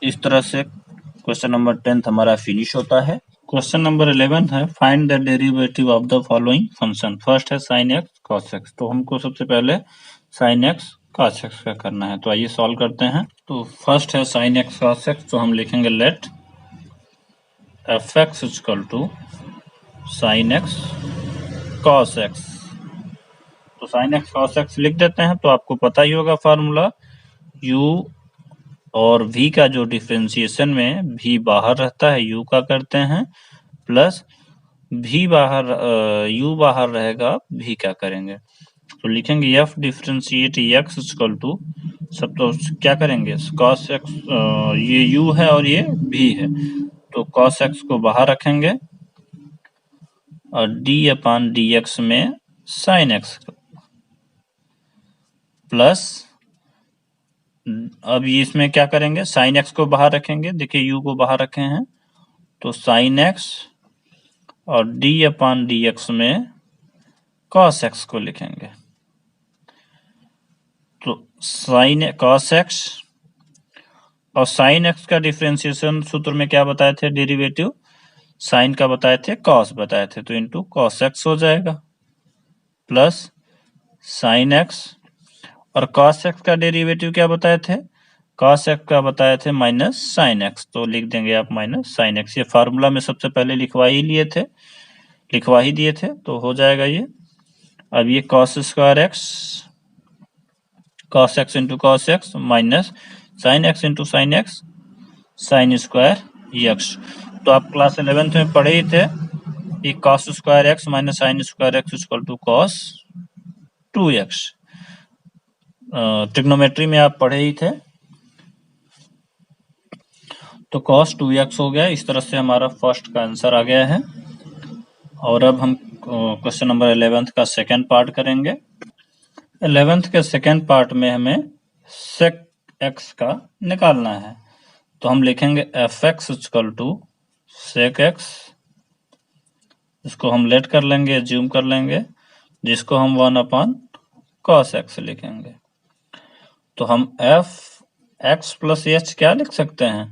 इस तरह से क्वेश्चन नंबर 10 हमारा फिनिश होता है। क्वेश्चन नंबर 11 है, find the derivative of the following function. First है साइन एक्स कॉस एक्स, तो हमको सबसे पहले साइन एक्स कॉस एक्स का करना है, तो आइए सॉल्व करते हैं। तो फर्स्ट है साइन एक्स कॉस एक्स, तो हम लिखेंगे let f x equal to sine x cos x. तो साइन एक्स कॉस एक्स लिख देते हैं। तो आपको पता ही होगा फार्मूला, u और v का जो डिफरेंशिएशन में v बाहर रहता है, u का करते हैं, प्लस v बाहर u बाहर रहेगा, v का करेंगे। तो लिखेंगे f differentiate x equal to, सब तो क्या करेंगे, cos x, ये u है और ये v है, तो cos x को बाहर रखेंगे और d/dx में sin x प्लस, अब ये इसमें क्या करेंगे, sin x को बाहर रखेंगे, देखिए u को बाहर रखे हैं, तो sin x और d/dx में cos x को लिखेंगे। तो sin cos x और sin x का डिफरेंशिएशन सूत्र में क्या बताए थे, डेरिवेटिव sin का बताए थे, cos बताए थे, तो इनटू cos x हो जाएगा, प्लस sin x और cos x का डेरिवेटिव क्या बताए थे, cos x का बताए थे माइनस sin x, तो लिख देंगे आप माइनस sin x। ये फार्मूला में सबसे पहले लिखवा ही दिए थे, तो हो जाएगा ये। अब ये cos square x, cos x into cos x minus sin x into sin x, sin square x। तो आप क्लास 11th में पढ़े ही थे कि cos square x minus sin square x equal to cos 2x, trigonometry में आप पढ़े ही थे। तो cos 2x हो गया। इस तरह से हमारा फर्स्ट का आंसर आ गया है। और अब हम क्वेश्चन नंबर 11th का सेकेंड पार्ट करेंगे। 11th के सेकेंड पार्ट में हमें sec x का निकालना है, तो हम लिखेंगे f x equal to sec x, इसको हम लेट कर लेंगे, ज्यूम कर लेंगे, जिसको हम 1/cos x लिखेंगे। तो हम एफ एक्स प्लस एच क्या लिख सकते हैं,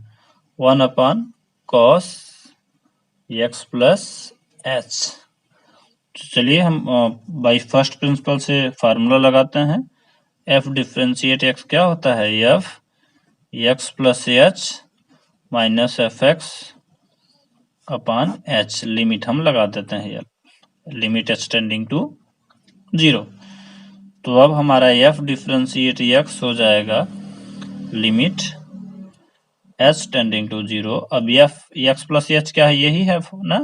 1/cos x प्लस एच। चलिए हम बाई फर्स्ट प्रिंसिपल से फार्मूला लगाते हैं। एफ डिफरेंशिएट x क्या होता है, f x plus H minus f x upon H. Limit हम लगा देते हैं, यार लिमिट एच टेंडिंग टू 0। तो अब हमारा एफ डिफरेंशिएट x हो जाएगा लिमिट एच टेंडिंग टू 0। अब एफ एक्स प्लस एच क्या है, यही है ना,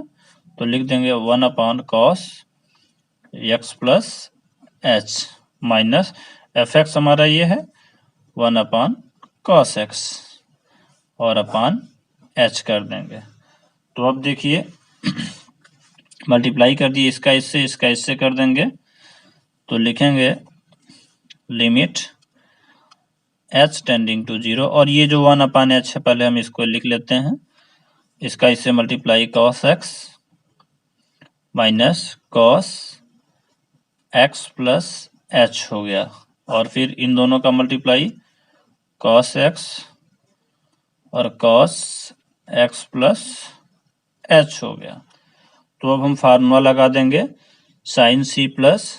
तो लिख देंगे 1/cos x plus H minus f x हमारा ये है 1/cos x और अपॉन एच कर देंगे। तो अब देखिए मल्टीप्लाई कर दिए, इसका इससे कर देंगे, तो लिखेंगे लिमिट h टेंडिंग टू 0, और ये जो 1/h है पहले हम इसको लिख लेते हैं, इसका इससे multiply cos x minus cos x plus h हो गया, और फिर इन दोनों का मल्टीप्लाई cos x और cos x प्लस h हो गया। तो अब हम फार्मूला लगा देंगे sine c plus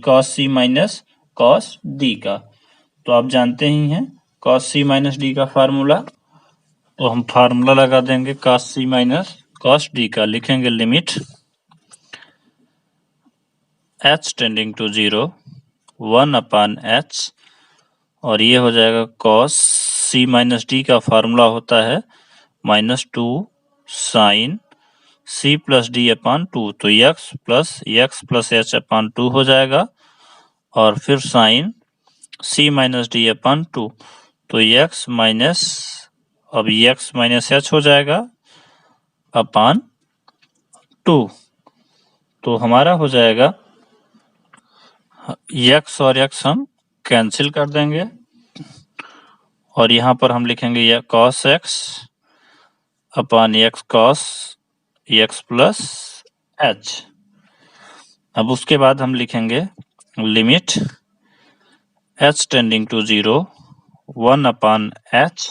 cos c minus cos d का। तो आप जानते ही हैं cos c माइनस d का फार्मूला, तो हम फार्मूला लगा देंगे cos c minus cos d का। लिखेंगे limit h tending to 0 1/h, और ये हो जाएगा cos c माइनस d का फार्मूला होता है -2 sine c plus d upon 2, तो x प्लस h अपॉन 2 हो जाएगा, और फिर sine c minus d upon 2, तो x माइनस, अब x माइनस h हो जाएगा अपॉन 2। तो हमारा हो जाएगा x और x हम कैंसिल कर देंगे और यहाँ पर हम लिखेंगे यह cos x upon x cos x plus h। अब उसके बाद हम लिखेंगे limit h tending to 0 1 upon h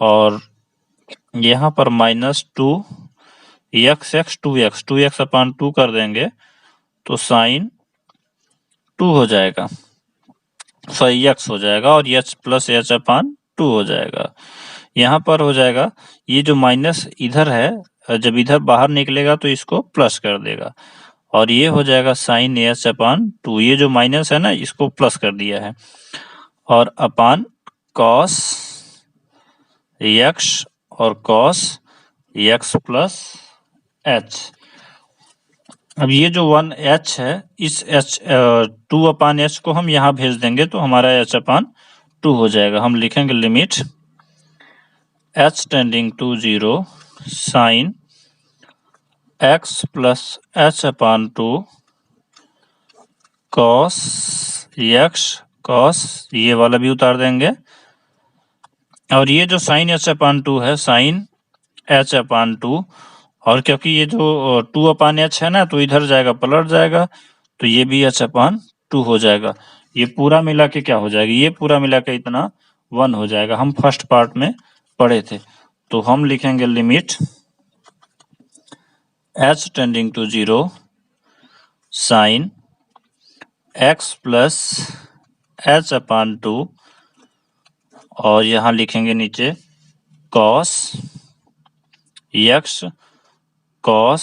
और यहाँ पर -2 x 2x अपॉन 2 कर देंगे तो साइन 2 हो जाएगा, सॉरी x हो जाएगा और h प्लस h अपॉन 2 हो जाएगा। यहाँ पर हो जाएगा ये जो माइनस इधर है, जब इधर बाहर निकलेगा तो इसको प्लस कर देगा और ये हो जाएगा साइन h अपॉन 2। ये जो माइनस है ना इसको प्लस कर दिया है और अपॉन कॉस x और कॉस x प्लस h। अब ये जो 1h है इस h 2 अपॉन h को हम यहाँ भेज देंगे तो हमारा h अपॉन 2 हो जाएगा। हम लिखेंगे limit h tending to 0 sine x plus h upon 2 cos x cos ये वाला भी उतार देंगे और ये जो साइन h अपॉन 2 है साइन h अपॉन 2 और क्योंकि ये जो 2 अपॉन h है ना तो इधर जाएगा पलट जाएगा तो ये भी h अपॉन 2 हो जाएगा। ये पूरा मिला के क्या हो जाएगा, ये पूरा मिला के इतना 1 हो जाएगा। हम फर्स्ट पार्ट में पढ़े थे तो हम लिखेंगे limit h tending to 0 sine x plus h upon 2 और यहाँ लिखेंगे नीचे cos x cos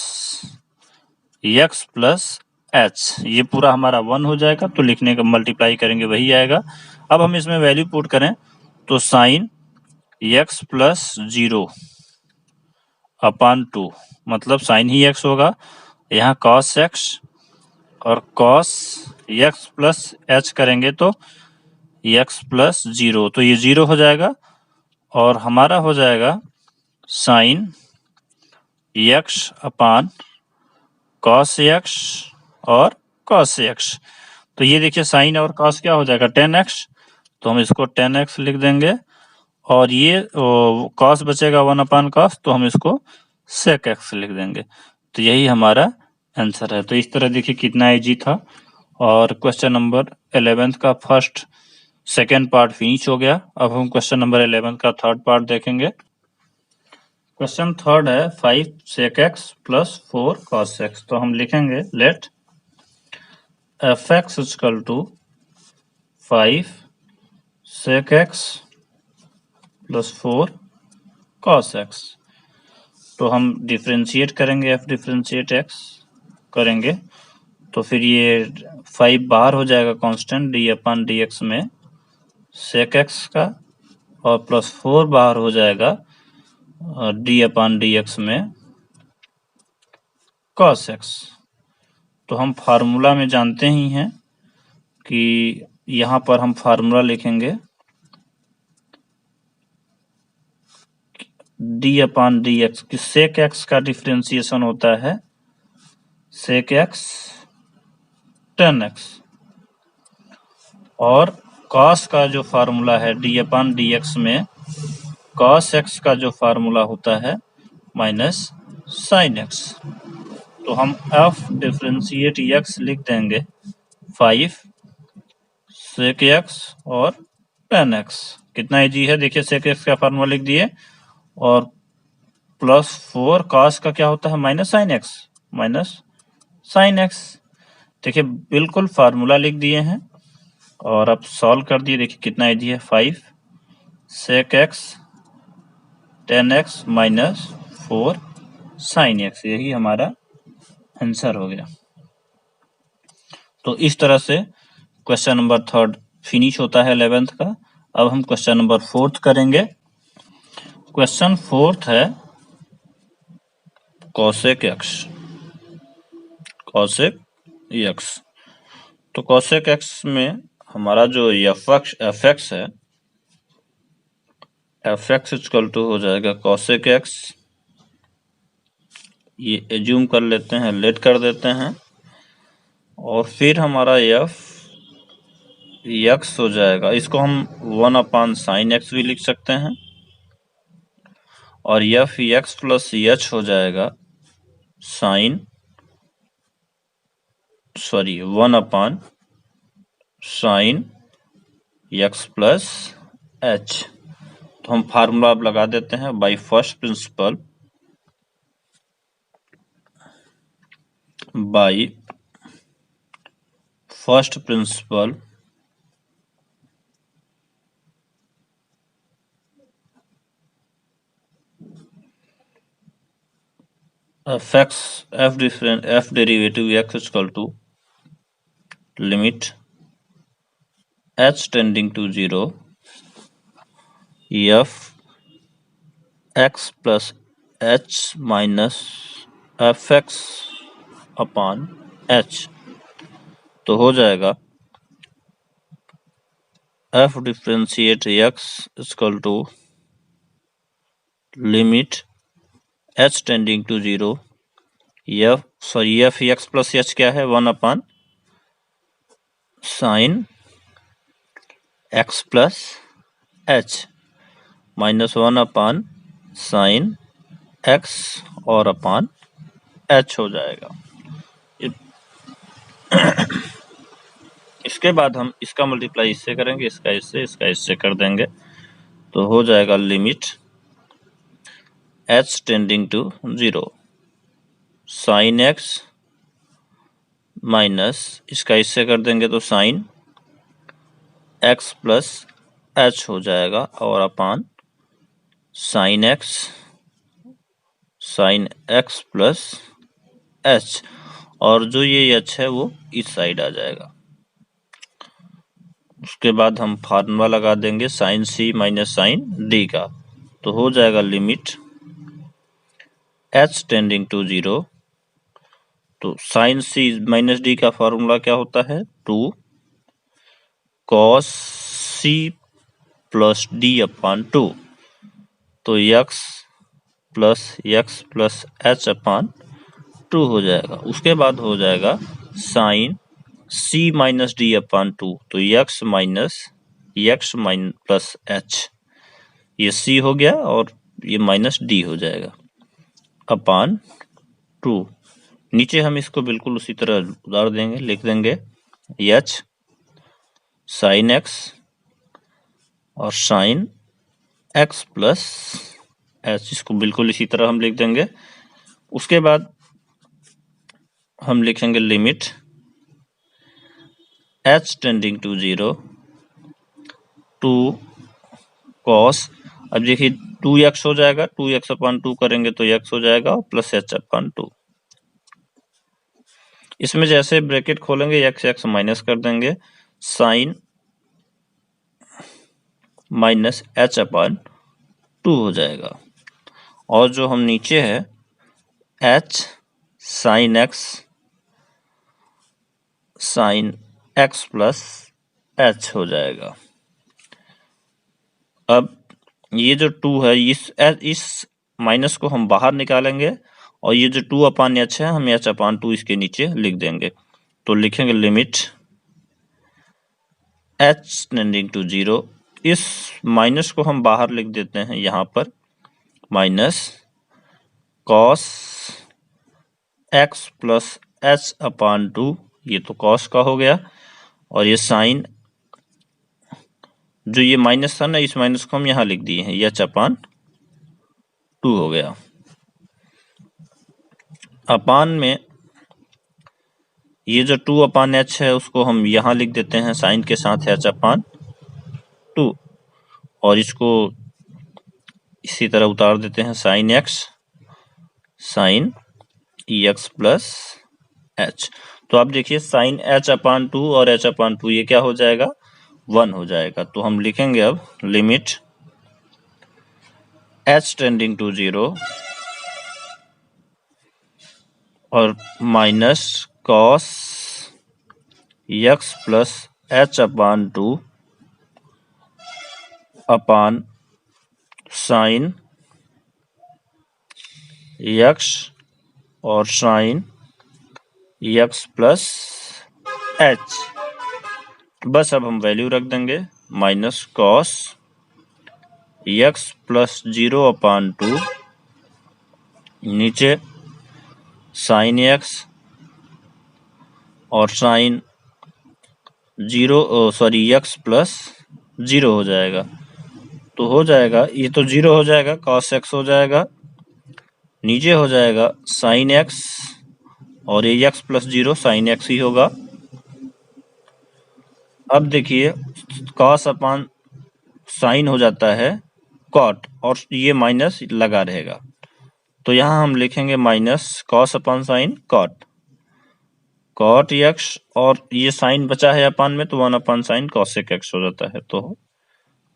x plus h। ये पूरा हमारा 1 हो जाएगा तो लिखने का मल्टीप्लाई करेंगे वही आएगा। अब हम इसमें वैल्यू पुट करें तो साइन x प्लस 0 अपॉन 2 मतलब साइन ही x होगा, यहाँ cos x और cos x प्लस h करेंगे तो x प्लस 0 तो ये 0 हो जाएगा और हमारा हो जाएगा sine x upon cos x और cos x। तो ये देखिए साइन और cos क्या हो जाएगा 10x तो हम इसको 10x लिख देंगे और ये cos बचेगा 1 अपॉन cos तो हम इसको sec x लिख देंगे। तो यही हमारा आंसर है। तो इस तरह देखिए कितना इजी था और क्वेश्चन नंबर 11 का फर्स्ट सेकेंड पार्ट फिनिश हो गया। अब हम क्वेश्चन नंबर 11 का थर्ड पार्ट देखेंगे। क्वेश्चन थर्ड है 5 sec x plus 4 cos x। तो हम लिखेंगे let f(x) equal to 5 sec x plus 4 cos x। तो हम डिफ्रेंशिएट करेंगे f डिफ्रेंशिएट x करेंगे तो फिर ये 5 बाहर हो जाएगा कांस्टेंट d अपन dx में sec x का और प्लस 4 बाहर हो जाएगा d अपन dx में cos x। तो हम फार्मूला में जानते ही हैं कि यहाँ पर हम फार्मूला लिखेंगे d अपन dx कि sec x का डिफ्रेंशिएशन होता है sec x tan x और cos का जो फार्मूला है d अपन dx में cos x का जो फार्मूला होता है माइनस sin x। तो हम f डिफ्रेंशिएट x लिख देंगे 5 sec x और tan x। कितना इजी है देखिए, sec x का फार्मूला लिख दिए और प्लस 4 cos का क्या होता है माइनस sin x। देखिए बिल्कुल फार्मूला लिख दिए हैं और अब सॉल्व कर दिए। देखिए कितना इजी है 5 sec x tan x minus 4 sin x। यही हमारा आंसर हो गया। तो इस तरह से क्वेश्चन नंबर थर्ड फिनिश होता है 11th का। अब हम क्वेश्चन नंबर फोर्थ करेंगे। क्वेश्चन फोर्थ है cosec x। तो cosec x में हमारा जो fx है fx इक्वल टू हो जाएगा cosec x ये एज्यूम कर लेते हैं, लेट कर देते हैं, और फिर हमारा एफ एक्स हो जाएगा। इसको हम 1/sin x भी लिख सकते हैं, और एफ एक्स प्लस एच हो जाएगा 1/sin x प्लस एच। तो हम फार्मूला अब लगा देते हैं। By first principle, f derivative x is equal to limit h tending to 0 f x plus h minus fx upon h। तो हो जाएगा f differentiate x is equal to limit h tending to 0 f x plus h क्या है, 1/sin x plus h minus 1/sin x और अपान h हो जाएगा। इसके बाद हम इसका मल्टीप्लाई इससे करेंगे, इसका इससे कर देंगे, तो हो जाएगा limit h tending to 0 sin x minus इसका इससे कर देंगे तो sin x प्लस h हो जाएगा, और अपान sin x प्लस h, और जो ये h है वो इस साइड आ जाएगा। उसके बाद हम फार्मूला लगा देंगे sin c minus sin d का, तो हो जाएगा लिमिट h टेंडिंग टू 0। तो sin c माइनस d का फार्मूला क्या होता है, 2 cos c plus d upon 2। तो x प्लस h अपान 2 हो जाएगा। उसके बाद हो जाएगा sin c minus d upon 2, तो x प्लस h, ये c हो गया और ये माइनस d हो जाएगा अपान 2। नीचे हम इसको बिल्कुल उसी तरह उतार देंगे, लिख देंगे h sin x और sin x प्लस h, इसको बिल्कुल इसी तरह हम लिख देंगे। उसके बाद हम लिखेंगे limit h tending to 0 two cos, अब देखिए 2x हो जाएगा, 2x अपान 2 करेंगे तो x हो जाएगा और प्लस h अपान 2। इसमें जैसे ब्रैकेट खोलेंगे x माइनस कर देंगे, साइन माइनस h अपान 2 हो जाएगा। और जो हम नीचे है h sine x plus h हो जाएगा। अब ये जो 2 है, इस माइनस को हम बाहर निकालेंगे, और ये जो 2 अपान h है हम h अपान 2 इसके नीचे लिख देंगे। तो लिखेंगे लिमिट h टेंडिंग टू 0, इस माइनस को हम बाहर लिख देते हैं यहाँ पर, minus cos x plus h upon 2, ये तो cos का हो गया, और ये साइन, जो ये माइनस था ना, इस माइनस को हम यहाँ लिख दिए हैं, h अपान 2 हो गया। अपान में ये जो 2 अपान h है उसको हम यहाँ लिख देते हैं साइन के साथ h अपान 2, और इसको इसी तरह उतार देते हैं साइन x प्लस h। तो आप देखिए साइन h अपान 2 और h अपान 2 ये क्या हो जाएगा, 1 हो जाएगा। तो हम लिखेंगे अब लिमिट h टेंडिंग टू 0 और minus cos x plus h upon 2 अपान साइन x और साइन एक्स प्लस एच। बस अब हम वैल्यू रख देंगे माइनस कॉस एक्स प्लस 0/2 नीचे साइन एक्स और साइन एक्स प्लस 0 हो जाएगा। तो हो जाएगा, ये तो 0 हो जाएगा, कॉस एक्स हो जाएगा, नीचे हो जाएगा साइन एक्स और ये एक्स प्लस 0 साइन एक्स ही होगा। अब देखिए कॉस अपान साइन हो जाता है कॉट और ये माइनस लगा रहेगा, तो यहाँ हम लिखेंगे minus cos upon sine cot x और ये साइन बचा है अपान में तो 1/sin कॉसेक एक्स हो जाता है, तो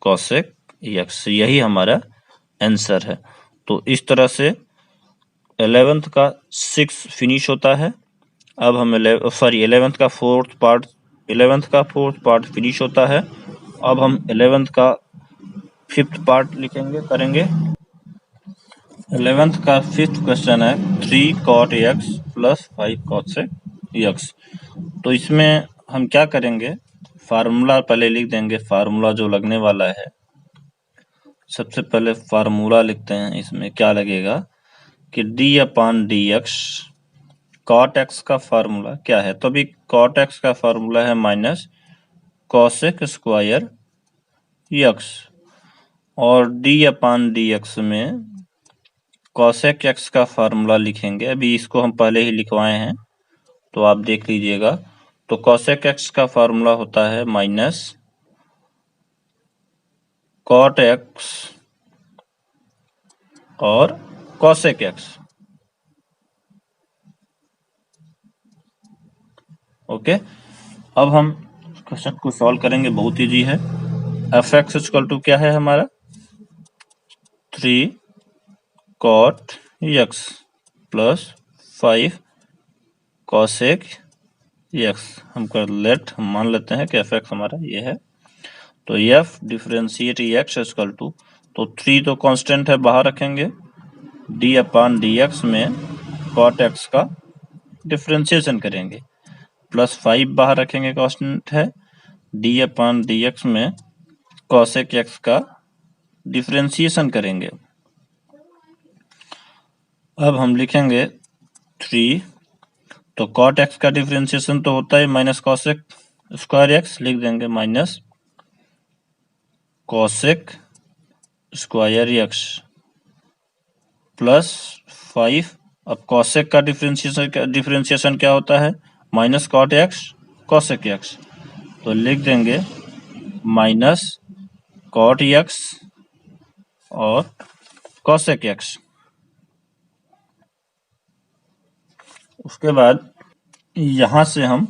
कॉसेक एक्स, यही हमारा आंसर है। तो इस तरह से 11th का 6 फिनिश होता है। अब हम 11th का फोर्थ पार्ट फिनिश होता है। अब हम 11th का 5th पार्ट करेंगे। 11th का 5th क्वेश्चन है 3 cot x plus 5 cosec x। तो इसमें हम क्या करेंगे, फार्मूला पहले लिख देंगे, फार्मूला जो लगने वाला है सबसे पहले फार्मूला लिखते हैं। इसमें क्या लगेगा कि d/dx कॉट एक्स का फार्मूला क्या है, तो अभी कॉट एक्स का फार्मूला है माइनस कॉसेक स्क्वायर एक्स और d/dx में कॉसेक एक्स का फार्मूला लिखेंगे। अभी इसको हम पहले ही लिखवाए हैं तो आप देख लीजिएगा। तो कॉसेक एक्स का फार्मूला होता है माइनस कॉट एक्स और कॉसेक एक्स। ओके, अब हम क्वेश्चन को सॉल्व करेंगे, बहुत इजी है। एफ एक्स इक्वल टू क्या है हमारा 3 cot x plus 5 cosec x। हम मान लेते हैं कि एफ एक्स हमारा ये है। तो f differentiate x equal to, तो 3 तो कांस्टेंट है बाहर रखेंगे, d/dx में cot x का डिफरेंशिएशन करेंगे, प्लस 5 बाहर रखेंगे कांस्टेंट है, d/dx में cosec x का डिफरेंशिएशन करेंगे। अब हम लिखेंगे 3, तो cot x का डिफरेंशिएशन तो होता है माइनस कॉसेक स्क्वायर एक्स, लिख देंगे minus cosec square x plus 5। अब कॉसेक का डिफरेंशिएशन क्या होता है minus cot x cosec x, तो लिख देंगे माइनस कॉट एक्स और कॉसेक एक्स। उसके बाद यहां से हम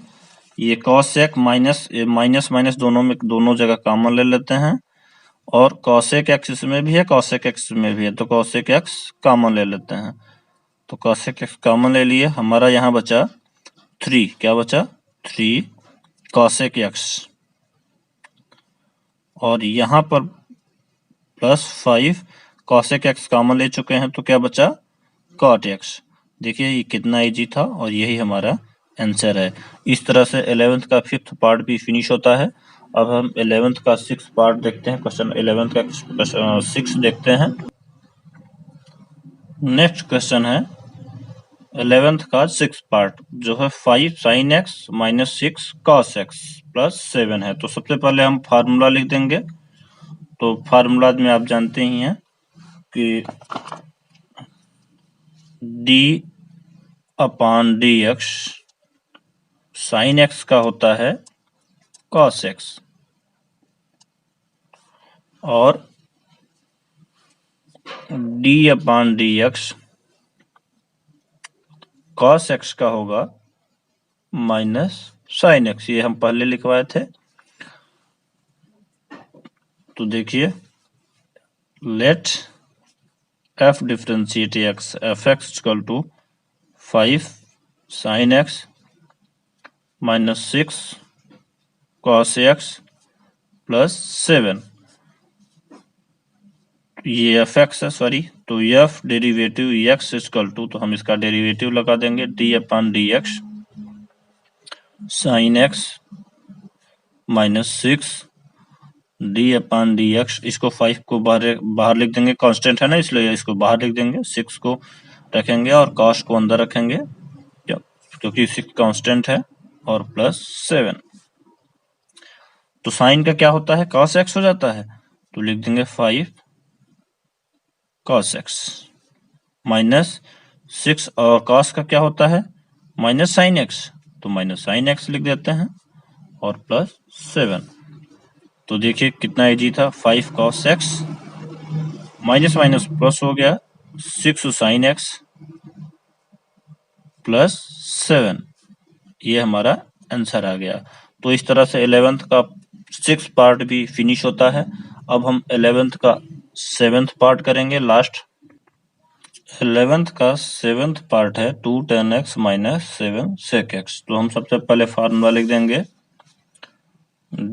ये कॉसेक माइनस दोनों जगह कॉमन ले लेते हैं और कॉसेक एक्स इसमें भी है कॉसेक एक्स में भी है, तो कॉसेक एक्स कॉमन ले लेते हैं। तो कॉसेक एक्स कॉमन ले लिए, हमारा यहाँ बचा 3, क्या बचा 3 कॉसेक एक्स और यहाँ पर प्लस 5 कॉसेक एक्स कॉमन ले चुके हैं, तो क्या बचा कॉट एक्स। देखिए ये कितना इजी था और यही हमारा आंसर है। इस तरह से 11th का 5th पार्ट भी फिनिश होता है। अब हम 11th का 6th पार्ट देखते हैं, क्वेश्चन 11th का 6 देखते हैं। नेक्स्ट क्वेश्चन है 11th का 6th पार्ट जो है 5 sin x minus 6 cos x plus 7 है। तो सबसे पहले हम फार्मूला लिख देंगे। तो फार्मूला में आप जानते ही हैं कि d/dx साइन x का होता है cos x और d/dx cos x का होगा माइनस साइन x, ये हम पहले लिखवाए थे। तो देखिए let f differentiate x, f x equal to 5 sin x minus 6 cos x plus 7। ये एफ एक्स है, सॉरी, तो f derivative x equal to, तो हम इसका डेरिवेटिव लगा देंगे d upon d x sine x minus 6 d upon d x. इसको 5 को बाहर लिख देंगे, कांस्टेंट है ना इसलिए इसको बाहर लिख देंगे, 6 को रखेंगे और कॉस को अंदर रखेंगे क्योंकि 6 कांस्टेंट है, और प्लस 7। तो साइन का क्या होता है, कॉस एक्स हो जाता है, तो लिख देंगे 5 कॉस एक्स माइनस 6, और कॉस का क्या होता है माइनस साइन एक्स, तो माइनस साइन एक्स लिख देते हैं और प्लस 7। तो देखिए कितना इजी था, 5 cos x minus minus plus हो गया 6 साइन एक्स प्लस 7, ये हमारा आंसर आ गया। तो इस तरह से 11th का 6th पार्ट भी फिनिश होता है। अब हम 11th का 7th पार्ट करेंगे लास्ट। 11th का 7th पार्ट है 2 tan x minus 7 sec x। तो हम सबसे पहले फार्मूला लिख देंगे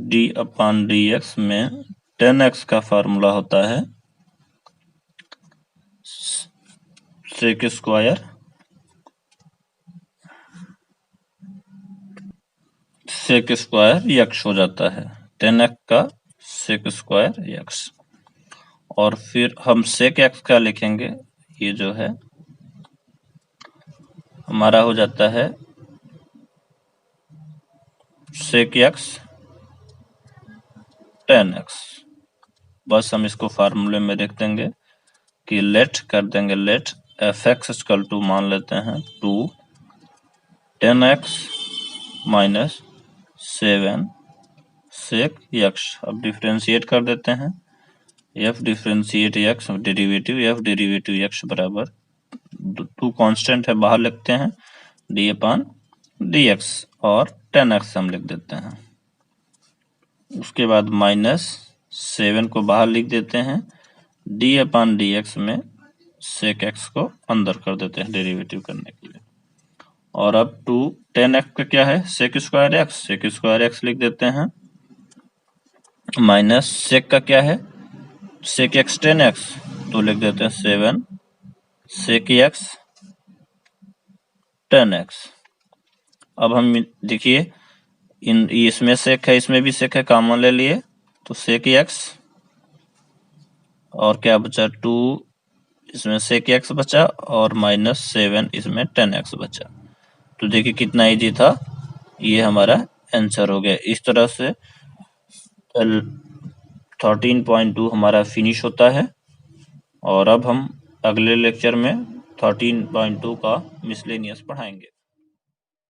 d अपन डी एक्स में tan x का फार्मूला होता है sec square sec square x हो जाता है, 10x का सेक स्क्वायर यक्स। और फिर हम सेक एक्स का लिखेंगे, ये जो है हमारा हो जाता है सेक एक्स 10x। बस हम इसको फार्मूले में लिख देंगे कि लेट कर देंगे, let f x equal to मान लेते हैं 2 10x माइनस 7 सेक एक्स। अब डिफ्रेंशिएट कर देते हैं, f differentiate x derivative f derivative x बराबर 2 कांस्टेंट है बाहर लिखते हैं डी अपन डी एक्स और 10x हम लिख देते हैं। उसके बाद माइनस 7 को बाहर लिख देते हैं, डी अपन डी एक्स में सेक एक्स को अंदर कर देते हैं डेरिवेटिव करने के लिए। और अब 2 10x का क्या है सेक स्क्वायर एक्स लिख देते हैं, माइनस सेक का क्या है सेक एक्स 10x, तो लिख देते हैं 7 सेक एक्स 10x। अब हम देखिए इसमें सेक है इसमें भी सेक है, कॉमन ले लिए तो सेक एक्स और क्या बचा 2 इसमें सेक एक्स बचा और माइनस 7 इसमें 10x बचा। तो देखिए कितना इजी था, ये हमारा आंसर हो गया। इस तरह से 13.2 हमारा फिनिश होता है। और अब हम अगले लेक्चर में 13.2 का मिसलेनियस पढ़ाएंगे।